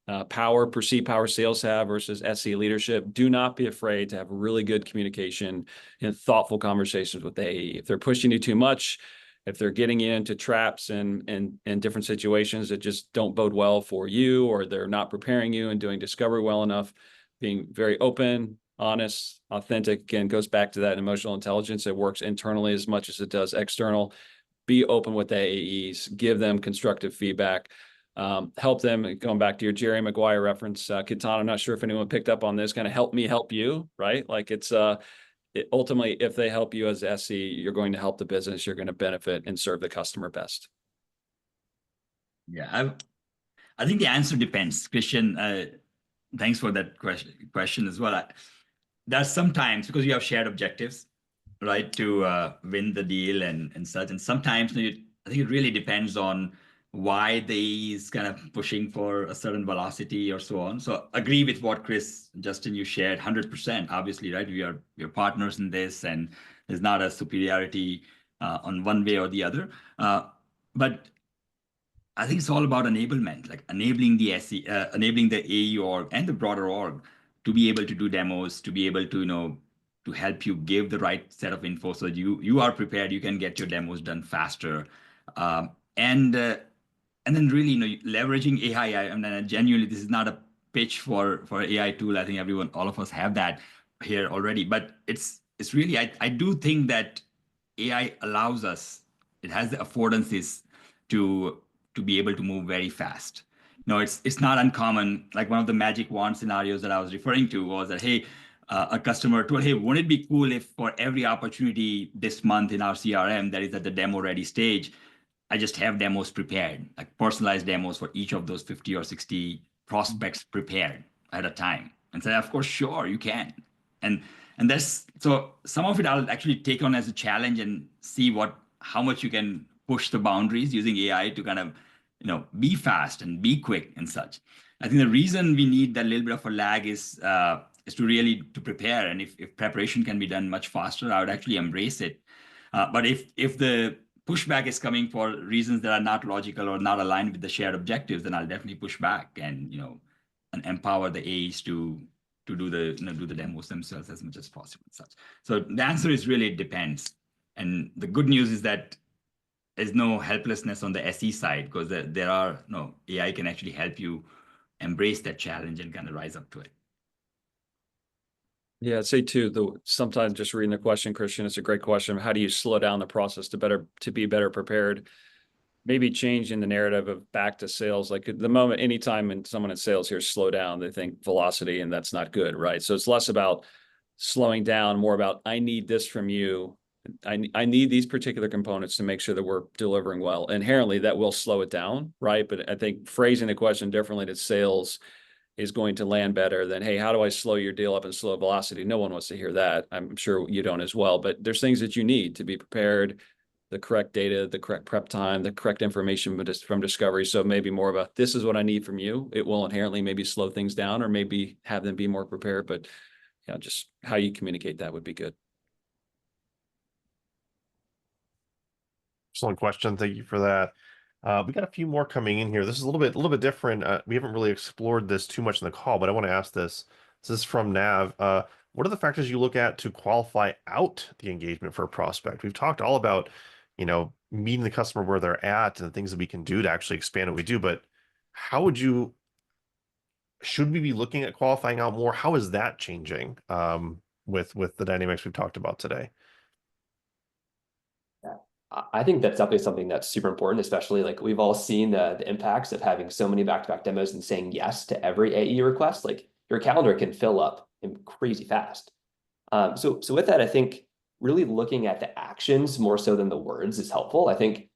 perceived power sales have versus SE leadership. Do not be afraid to have really good communication and thoughtful conversations with the AE. If they're pushing you too much, if they're getting you into traps and different situations that just don't bode well for you, or they're not preparing you and doing discovery well enough, being very open, honest, authentic, again, goes back to that emotional intelligence. It works internally as much as it does external. Be open with the AEs, give them constructive feedback, help them. Going back to your Jerry Maguire reference, Kitana, I'm not sure if anyone picked up on this, kind of help me help you, right? Like ultimately, if they help you as SE, you're going to help the business, you're going to benefit and serve the customer best.
Yeah, I think the answer depends. Christian, thanks for that question as well. There's sometimes, because you have shared objectives, right, to win the deal and such. And sometimes I think it really depends on why they is kind of pushing for a certain velocity or so on. So agree with what Chris, Justin, you shared 100%, obviously, right? We're partners in this and there's not a superiority on one way or the other. But I think it's all about enablement, like enabling the SE, enabling the AE org and the broader org to be able to do demos, to be able to, to help you give the right set of info so that you are prepared, you can get your demos done faster. And then really, leveraging AI. I mean, genuinely, this is not a pitch for AI tool. I think all of us have that here already. But it's really, I do think that AI allows us, it has the affordances to be able to move very fast. It's not uncommon. Like one of the magic wand scenarios that I was referring to was that, hey, a customer told, hey, wouldn't it be cool if for every opportunity this month in our CRM that is at the demo ready stage, I just have demos prepared, like personalized demos for each of those 50 or 60 prospects prepared at a time. And say, of course, sure, you can. And that's, so some of it I'll actually take on as a challenge and see how much you can push the boundaries using AI to kind of, be fast and be quick and such. I think the reason we need that little bit of a lag is to prepare. And if preparation can be done much faster, I would actually embrace it. But if the pushback is coming for reasons that are not logical or not aligned with the shared objectives, then I'll definitely push back and and empower the AEs to do the demos themselves as much as possible and such. So the answer is really it depends. And the good news is that there's no helplessness on the SE side, because there are AI can actually help you embrace that challenge and kind of rise up to it.
Yeah, I'd say too, sometimes just reading the question, Christian, it's a great question. How do you slow down the process to be better prepared? Maybe changing the narrative of back to sales. Like at the moment, anytime when someone in sales hears slow down, they think velocity, and that's not good, right? So it's less about slowing down, more about, I need this from you. I need these particular components to make sure that we're delivering well. Inherently, that will slow it down, right? But I think phrasing the question differently to sales is going to land better than, hey, how do I slow your deal up and slow velocity? No one wants to hear that. I'm sure you don't as well, but there's things that you need to be prepared, the correct data, the correct prep time, the correct information from discovery. So maybe more about, this is what I need from you. It will inherently maybe slow things down or maybe have them be more prepared, but just how you communicate that would be good.
Excellent question. Thank you for that. We got a few more coming in here. This is a little bit different. We haven't really explored this too much in the call, but I want to ask this. This is from Nav. What are the factors you look at to qualify out the engagement for a prospect? We've talked all about, meeting the customer where they're at and the things that we can do to actually expand what we do, but should we be looking at qualifying out more? How is that changing with the dynamics we've talked about today?
I think that's definitely something that's super important, especially like we've all seen the impacts of having so many back-to-back demos and saying yes to every AE request. Like your calendar can fill up crazy fast. So with that, I think really looking at the actions more so than the words is helpful. I think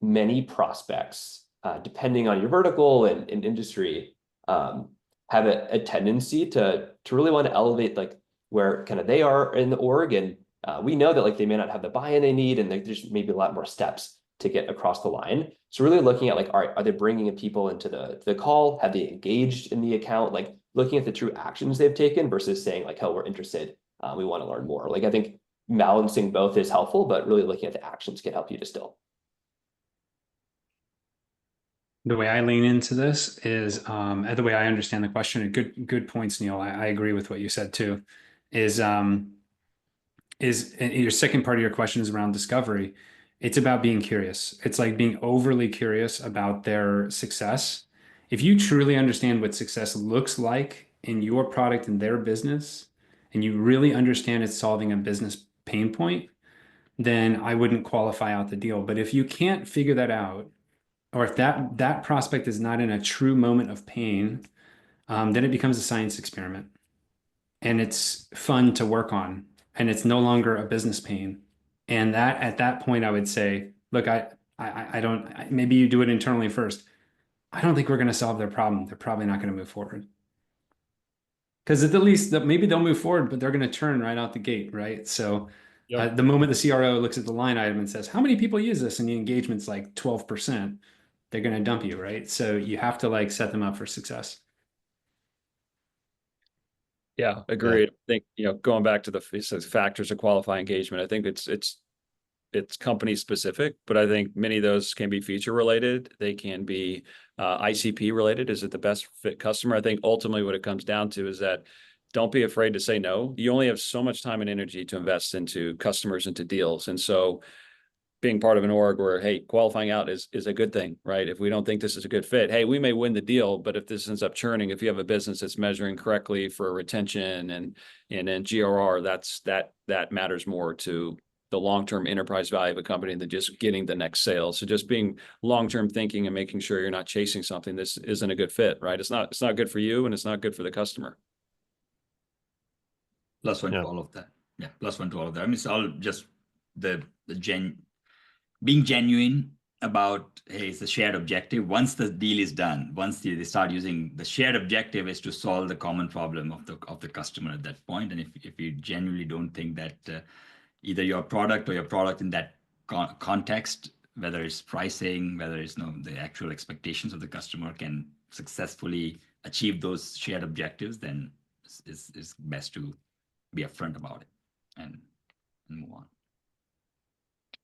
many prospects, depending on your vertical and industry, have a tendency to really want to elevate like where kind of they are in the org, and we know that like they may not have the buy-in they need, and there's maybe a lot more steps to get across the line. So really looking at like, all right, are they bringing in people into the call? Have they engaged in the account? Like looking at the true actions they've taken versus saying like, oh, we're interested, we want to learn more. Like I think balancing both is helpful, but really looking at the actions can help you distill.
The way I lean into this is the way I understand the question, and good points, Neil. I agree with what you said too. Is your second part of your question is around discovery. It's about being curious. It's like being overly curious about their success. If you truly understand what success looks like in your product and their business, and you really understand it's solving a business pain point, then I wouldn't qualify out the deal. But if you can't figure that out, or if that prospect is not in a true moment of pain, then it becomes a science experiment, and it's fun to work on, and it's no longer a business pain. And that at that point, I would say, look, I don't. Maybe you do it internally first. I don't think we're going to solve their problem. They're probably not going to move forward. Because at the least, maybe they'll move forward, but they're going to turn right out the gate, right? So the moment the CRO looks at the line item and says, how many people use this? And the engagement's like 12%, they're going to dump you, right? So you have to like set them up for success.
Yeah, agreed. I think, going back to the factors of qualifying engagement, I think it's company specific, but I think many of those can be feature related. They can be ICP related. Is it the best fit customer? I think ultimately what it comes down to is that don't be afraid to say no. You only have so much time and energy to invest into customers, into deals. And so being part of an org where, hey, qualifying out is a good thing, right? If we don't think this is a good fit, hey, we may win the deal, but if this ends up churning, if you have a business that's measuring correctly for retention and then GRR, that matters more to the long-term enterprise value of a company than just getting the next sale. So just being long-term thinking and making sure you're not chasing something this isn't a good fit, right? It's not good for you, and it's not good for the customer.
Plus one to all of that. Yeah, plus one to all of that. I mean, it's all just being genuine about, hey, it's a shared objective. Once the deal is done, once they start using, the shared objective is to solve the common problem of the customer at that point. And if you genuinely don't think that either your product or your product in that context, whether it's pricing, whether it's the actual expectations of the customer can successfully achieve those shared objectives, then it's best to be upfront about it and move on.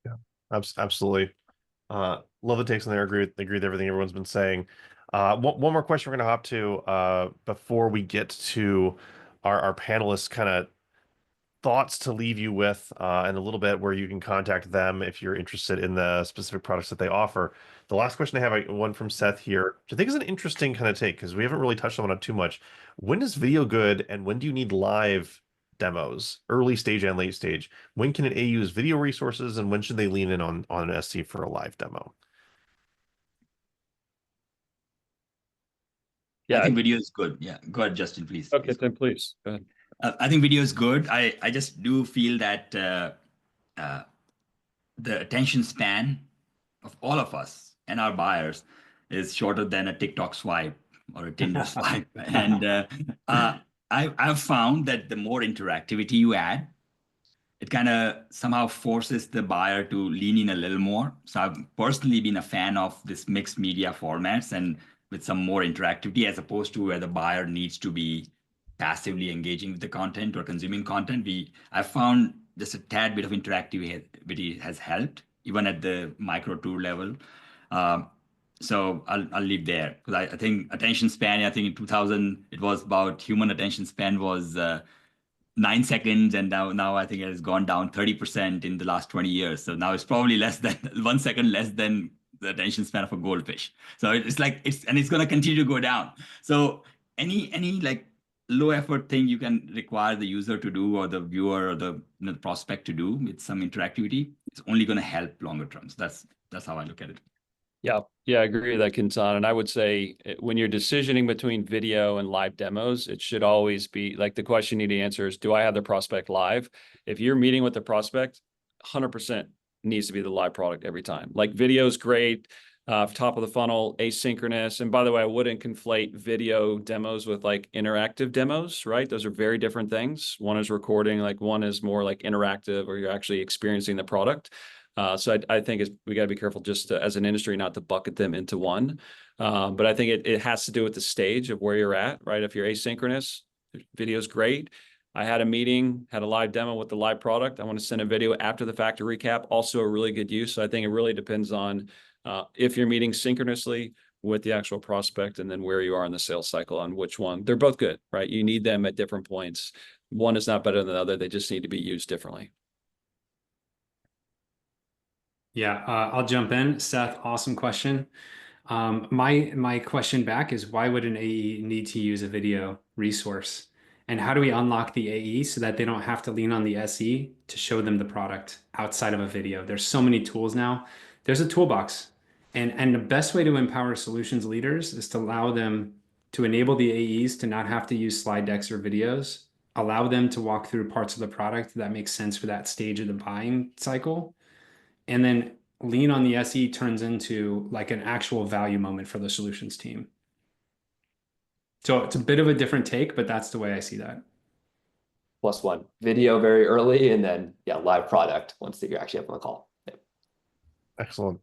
Yeah, absolutely. Love the takes on there. Agree with everything everyone's been saying. One more question we're going to hop to before we get to our panelists' kind of thoughts to leave you with, and a little bit where you can contact them if you're interested in the specific products that they offer. The last question I have, one from Seth here, which I think is an interesting kind of take because we haven't really touched on it too much. When is video good, and when do you need live demos, early stage and late stage? When can an A use video resources, and when should they lean in on an SC for a live demo?
Yeah, I think video is good. Yeah, go ahead, Justin, please.
Okay, then please go ahead.
I think video is good. I just do feel that uh, the attention span of all of us and our buyers is shorter than a TikTok swipe or a Tinder swipe. And I've found that the more interactivity you add, it kind of somehow forces the buyer to lean in a little more. So I've personally been a fan of this mixed media formats and with some more interactivity as opposed to where the buyer needs to be passively engaging with the content or consuming content. I found just a tad bit of interactivity has helped even at the micro tour level. So I'll leave there because I think attention span, I think in 2000, it was about human attention span was 9 seconds, and now I think it has gone down 30% in the last 20 years. So now it's probably less than 1 second less than the attention span of a goldfish. So it's like it's going to continue to go down. So any like low effort thing you can require the user to do or the viewer or the prospect to do with some interactivity, it's only going to help longer term. So that's how I look at it.
Yeah, I agree with that, Kinsan. And I would say when you're decisioning between video and live demos, it should always be like the question you need to answer is, do I have the prospect live? If you're meeting with the prospect, 100% needs to be the live product every time. Like video is great, top of the funnel, asynchronous. And by the way, I wouldn't conflate video demos with like interactive demos, right? Those are very different things. One is recording, like one is more like interactive or you're actually experiencing the product. So I think we got to be careful just to, as an industry not to bucket them into one. But I think it has to do with the stage of where you're at, right? If you're asynchronous, video is great. I had a meeting, had a live demo with the live product. I want to send a video after the fact to recap, also a really good use. So I think it really depends on if you're meeting synchronously with the actual prospect and then where you are in the sales cycle on which one. They're both good, right? You need them at different points. One is not better than the other. They just need to be used differently.
Yeah, I'll jump in. Seth, awesome question. My question back is why would an AE need to use a video resource? And how do we unlock the AE so that they don't have to lean on the SE to show them the product outside of a video? There's so many tools now. There's a toolbox. And the best way to empower solutions leaders is to allow them to enable the AEs to not have to use slide decks or videos, allow them to walk through parts of the product that makes sense for that stage of the buying cycle. And then lean on the SE turns into like an actual value moment for the solutions team. So it's a bit of a different take, but that's the way I see that.
+1, video very early, and then live product once that you're actually up on the call. Yeah.
Excellent.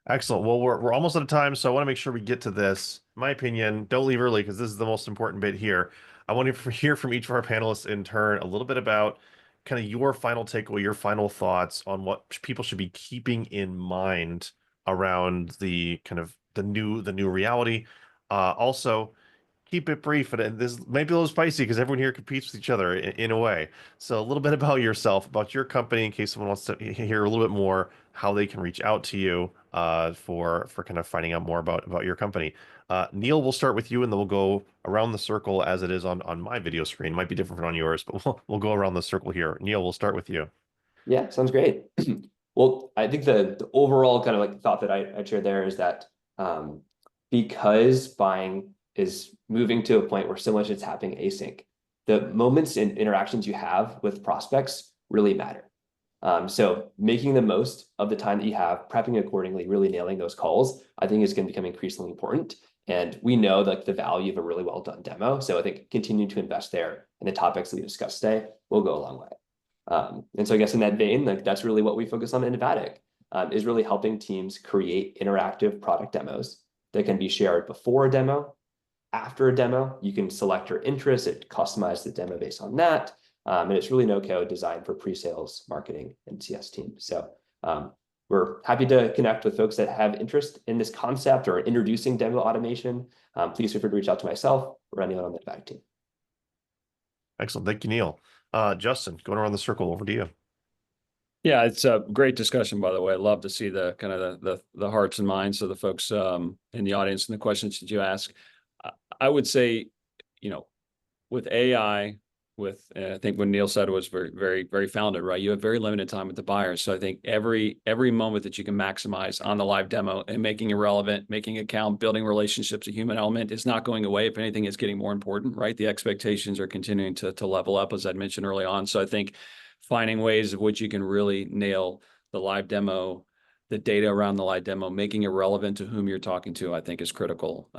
Excellent. Well, we're almost out of time, so I want to make sure we get to this. In my opinion, don't leave early because this is the most important bit here. I want to hear from each of our panelists in turn a little bit about kind of your final takeaway, your final thoughts on what people should be keeping in mind around the kind of the new reality. Also, keep it brief, and this may be a little spicy because everyone here competes with each other in a way. So a little bit about yourself, about your company, in case someone wants to hear a little bit more, how they can reach out to you for kind of finding out more about your company. Neil, we'll start with you, and then we'll go around the circle as it is on my video screen. It might be different on yours, but we'll go around the circle here. Neil, we'll start with you.
Yeah, sounds great. Well, I think the overall kind of like thought that I shared there is that because buying is moving to a point where so much is happening async, the moments and interactions you have with prospects really matter. So making the most of the time that you have, prepping accordingly, really nailing those calls, I think is going to become increasingly important. And we know like the value of a really well done demo. So I think continuing to invest there and the topics that we discussed today will go a long way. And so I guess in that vein, like that's really what we focus on in Navattic, is really helping teams create interactive product demos that can be shared before a demo. After a demo, you can select your interests, it customize the demo based on that. And it's really no code designed for pre-sales, marketing, and CS teams. So we're happy to connect with folks that have interest in this concept or introducing demo automation. Please feel free to reach out to myself or anyone on the Navattic team.
Excellent. Thank you, Neil. Justin, going around the circle, over to you.
Yeah, it's a great discussion, by the way. I love to see the kind of the hearts and minds of the folks in the audience and the questions that you ask. I would say, with AI, I think what Neil said was very, very, very founded, right? You have very limited time with the buyers. So I think every moment that you can maximize on the live demo and making it relevant, making it count, building relationships, a human element is not going away. If anything, it's getting more important, right? The expectations are continuing to level up, as I mentioned early on. So I think finding ways of which you can really nail the live demo, the data around the live demo, making it relevant to whom you're talking to, I think is critical.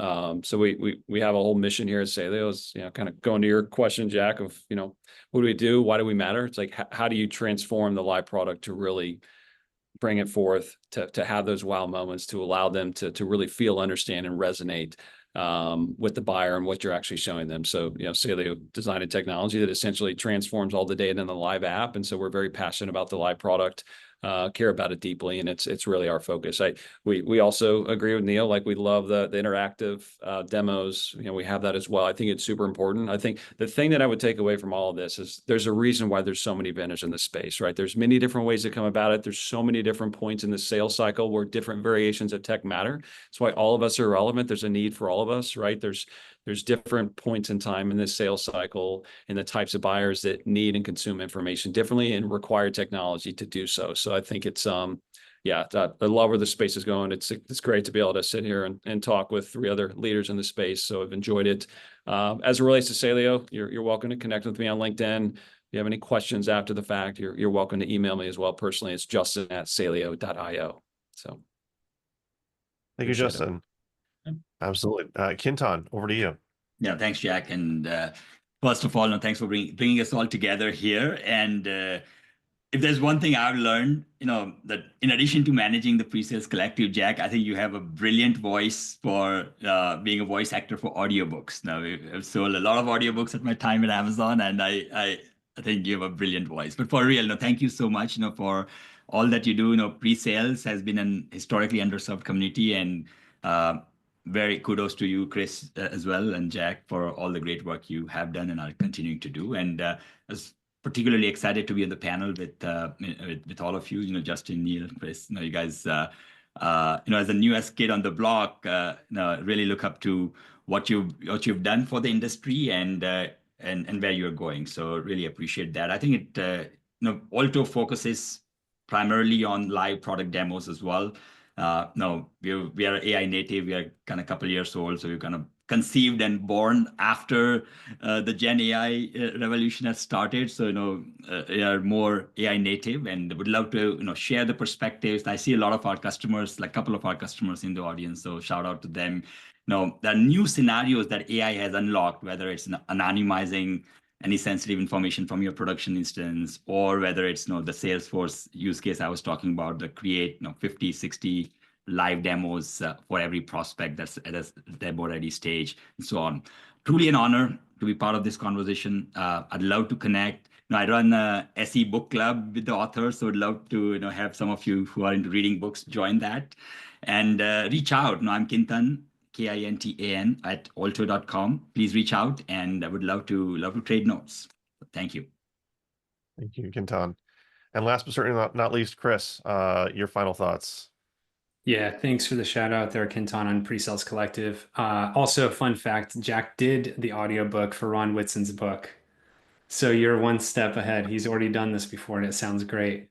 So we have a whole mission here at Saleo, is, kind of going to your question, Jack, of, what do we do? Why do we matter? It's like, how do you transform the live product to really bring it forth, to have those wow moments, to allow them to really feel, understand, and resonate with the buyer and what you're actually showing them. So, Saleo designed a technology that essentially transforms all the data in the live app. And so we're very passionate about the live product, care about it deeply, and it's really our focus. We also agree with Neil, like we love the interactive demos. We have that as well. I think it's super important. I think the thing that I would take away from all of this is there's a reason why there's so many vendors in this space, right? There's many different ways to come about it. There's so many different points in the sales cycle where different variations of tech matter. That's why all of us are relevant. There's a need for all of us, right? There's different points in time in this sales cycle and the types of buyers that need and consume information differently and require technology to do so. So I think it's, I love where the space is going. It's great to be able to sit here and talk with 3 other leaders in the space. So I've enjoyed it. As it relates to Saleo, you're welcome to connect with me on LinkedIn. If you have any questions after the fact, you're welcome to email me as well. Personally, it's justin@saleo.io. So
Thank you, Justin. Absolutely. Kintan, over to you.
Yeah, thanks, Jack. And first of all, thanks for bringing us all together here. And if there's one thing I've learned, that in addition to managing the pre-sales collective, Jack, I think you have a brilliant voice for being a voice actor for audiobooks. Now, I've sold a lot of audiobooks at my time at Amazon, and I think you have a brilliant voice. But for real, thank you so much, for all that you do. Pre-sales has been an historically underserved community, and very kudos to you, Chris, as well, and Jack, for all the great work you have done and are continuing to do. And I was particularly excited to be on the panel with all of you, Justin, Neil, Chris. You guys, as the newest kid on the block, really look up to what you've done for the industry and where you're going. So really appreciate that. I think Olto focuses primarily on live product demos as well. No, we are AI native. We are kind of a couple of years old, so we're kind of conceived and born after the Gen AI revolution has started. So we are more AI native, and would love to share the perspectives. I see a lot of our customers, like a couple of our customers in the audience, so shout out to them. The new scenarios that AI has unlocked, whether it's anonymizing any sensitive information from your production instance, or whether it's the Salesforce use case I was talking about, the create 50, 60 live demos for every prospect that's at a demo ready stage, and so on. Truly an honor to be part of this conversation. I'd love to connect. I run a SE book club with the authors, so I'd love to have some of you who are into reading books join that, and reach out. I'm Kintan, Kintan @olto.com. Please reach out, and I would love to trade notes. Thank you.
Thank you, Kintan. And last but certainly not least, Chris, your final thoughts.
Yeah, thanks for the shout out there, Kintan, on PreSales Collective. Also, fun fact, Jack did the audiobook for Ron Whitson's book. So you're one step ahead. He's already done this before, and it sounds great.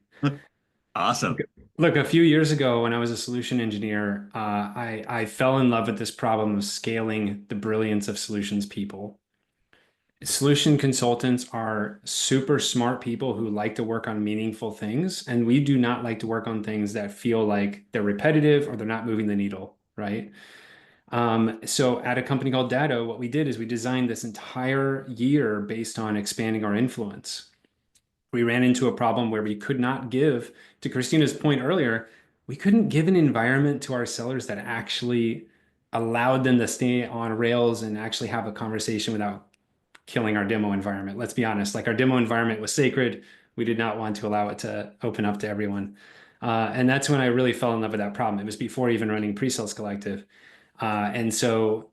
Awesome.
Look, a few years ago when I was a solution engineer, I fell in love with this problem of scaling the brilliance of solutions people. Solution consultants are super smart people who like to work on meaningful things, and we do not like to work on things that feel like they're repetitive or they're not moving the needle, right? So at a company called Datto, what we did is we designed this entire year based on expanding our influence. We ran into a problem where we could not give, to Christina's point earlier, we couldn't give an environment to our sellers that actually allowed them to stay on rails and actually have a conversation without killing our demo environment. Let's be honest, like our demo environment was sacred. We did not want to allow it to open up to everyone. And that's when I really fell in love with that problem. It was before even running PreSales Collective. And so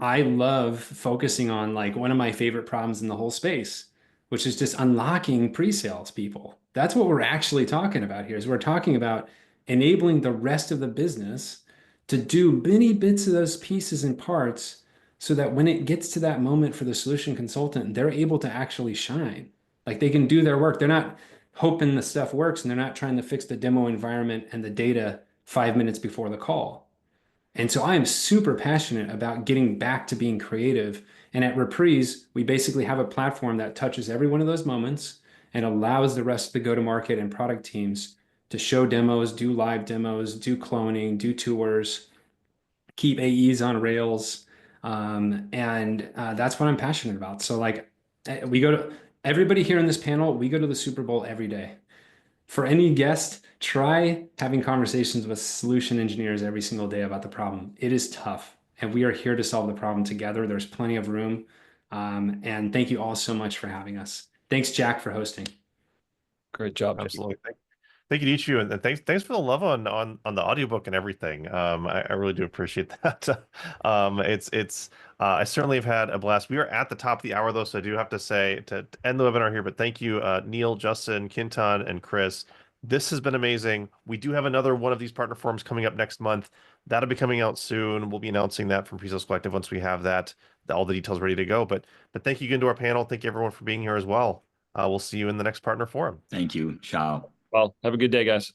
I love focusing on like one of my favorite problems in the whole space, which is just unlocking pre-sales people. That's what we're actually talking about here, is we're talking about enabling the rest of the business to do many bits of those pieces and parts so that when it gets to that moment for the solution consultant, they're able to actually shine. Like they can do their work. They're not hoping the stuff works and they're not trying to fix the demo environment and the data 5 minutes before the call. And so I am super passionate about getting back to being creative. And at Reprise, we basically have a platform that touches every one of those moments and allows the rest of the go-to-market and product teams to show demos, do live demos, do cloning, do tours, keep AEs on Rails. And that's what I'm passionate about. So like we go to everybody here in this panel, we go to the Super Bowl every day. For any guest, try having conversations with solution engineers every single day about the problem. It is tough, and we are here to solve the problem together. There's plenty of room. And thank you all so much for having us. Thanks, Jack, for hosting.
Great job.
Absolutely. Thank you to each of you, and thanks for the love on the audiobook and everything. I really do appreciate that. It's I certainly have had a blast. We are at the top of the hour though, so I do have to say to end the webinar here, but thank you, Neil, Justin, Kintan, and Chris. This has been amazing. We do have another one of these partner forums coming up next month. That'll be coming out soon. We'll be announcing that from PreSales Collective once we have that, all the details ready to go. But thank you again to our panel. Thank you everyone for being here as well. We'll see you in the next partner forum.
Thank you. Ciao.
Well, have a good day, guys.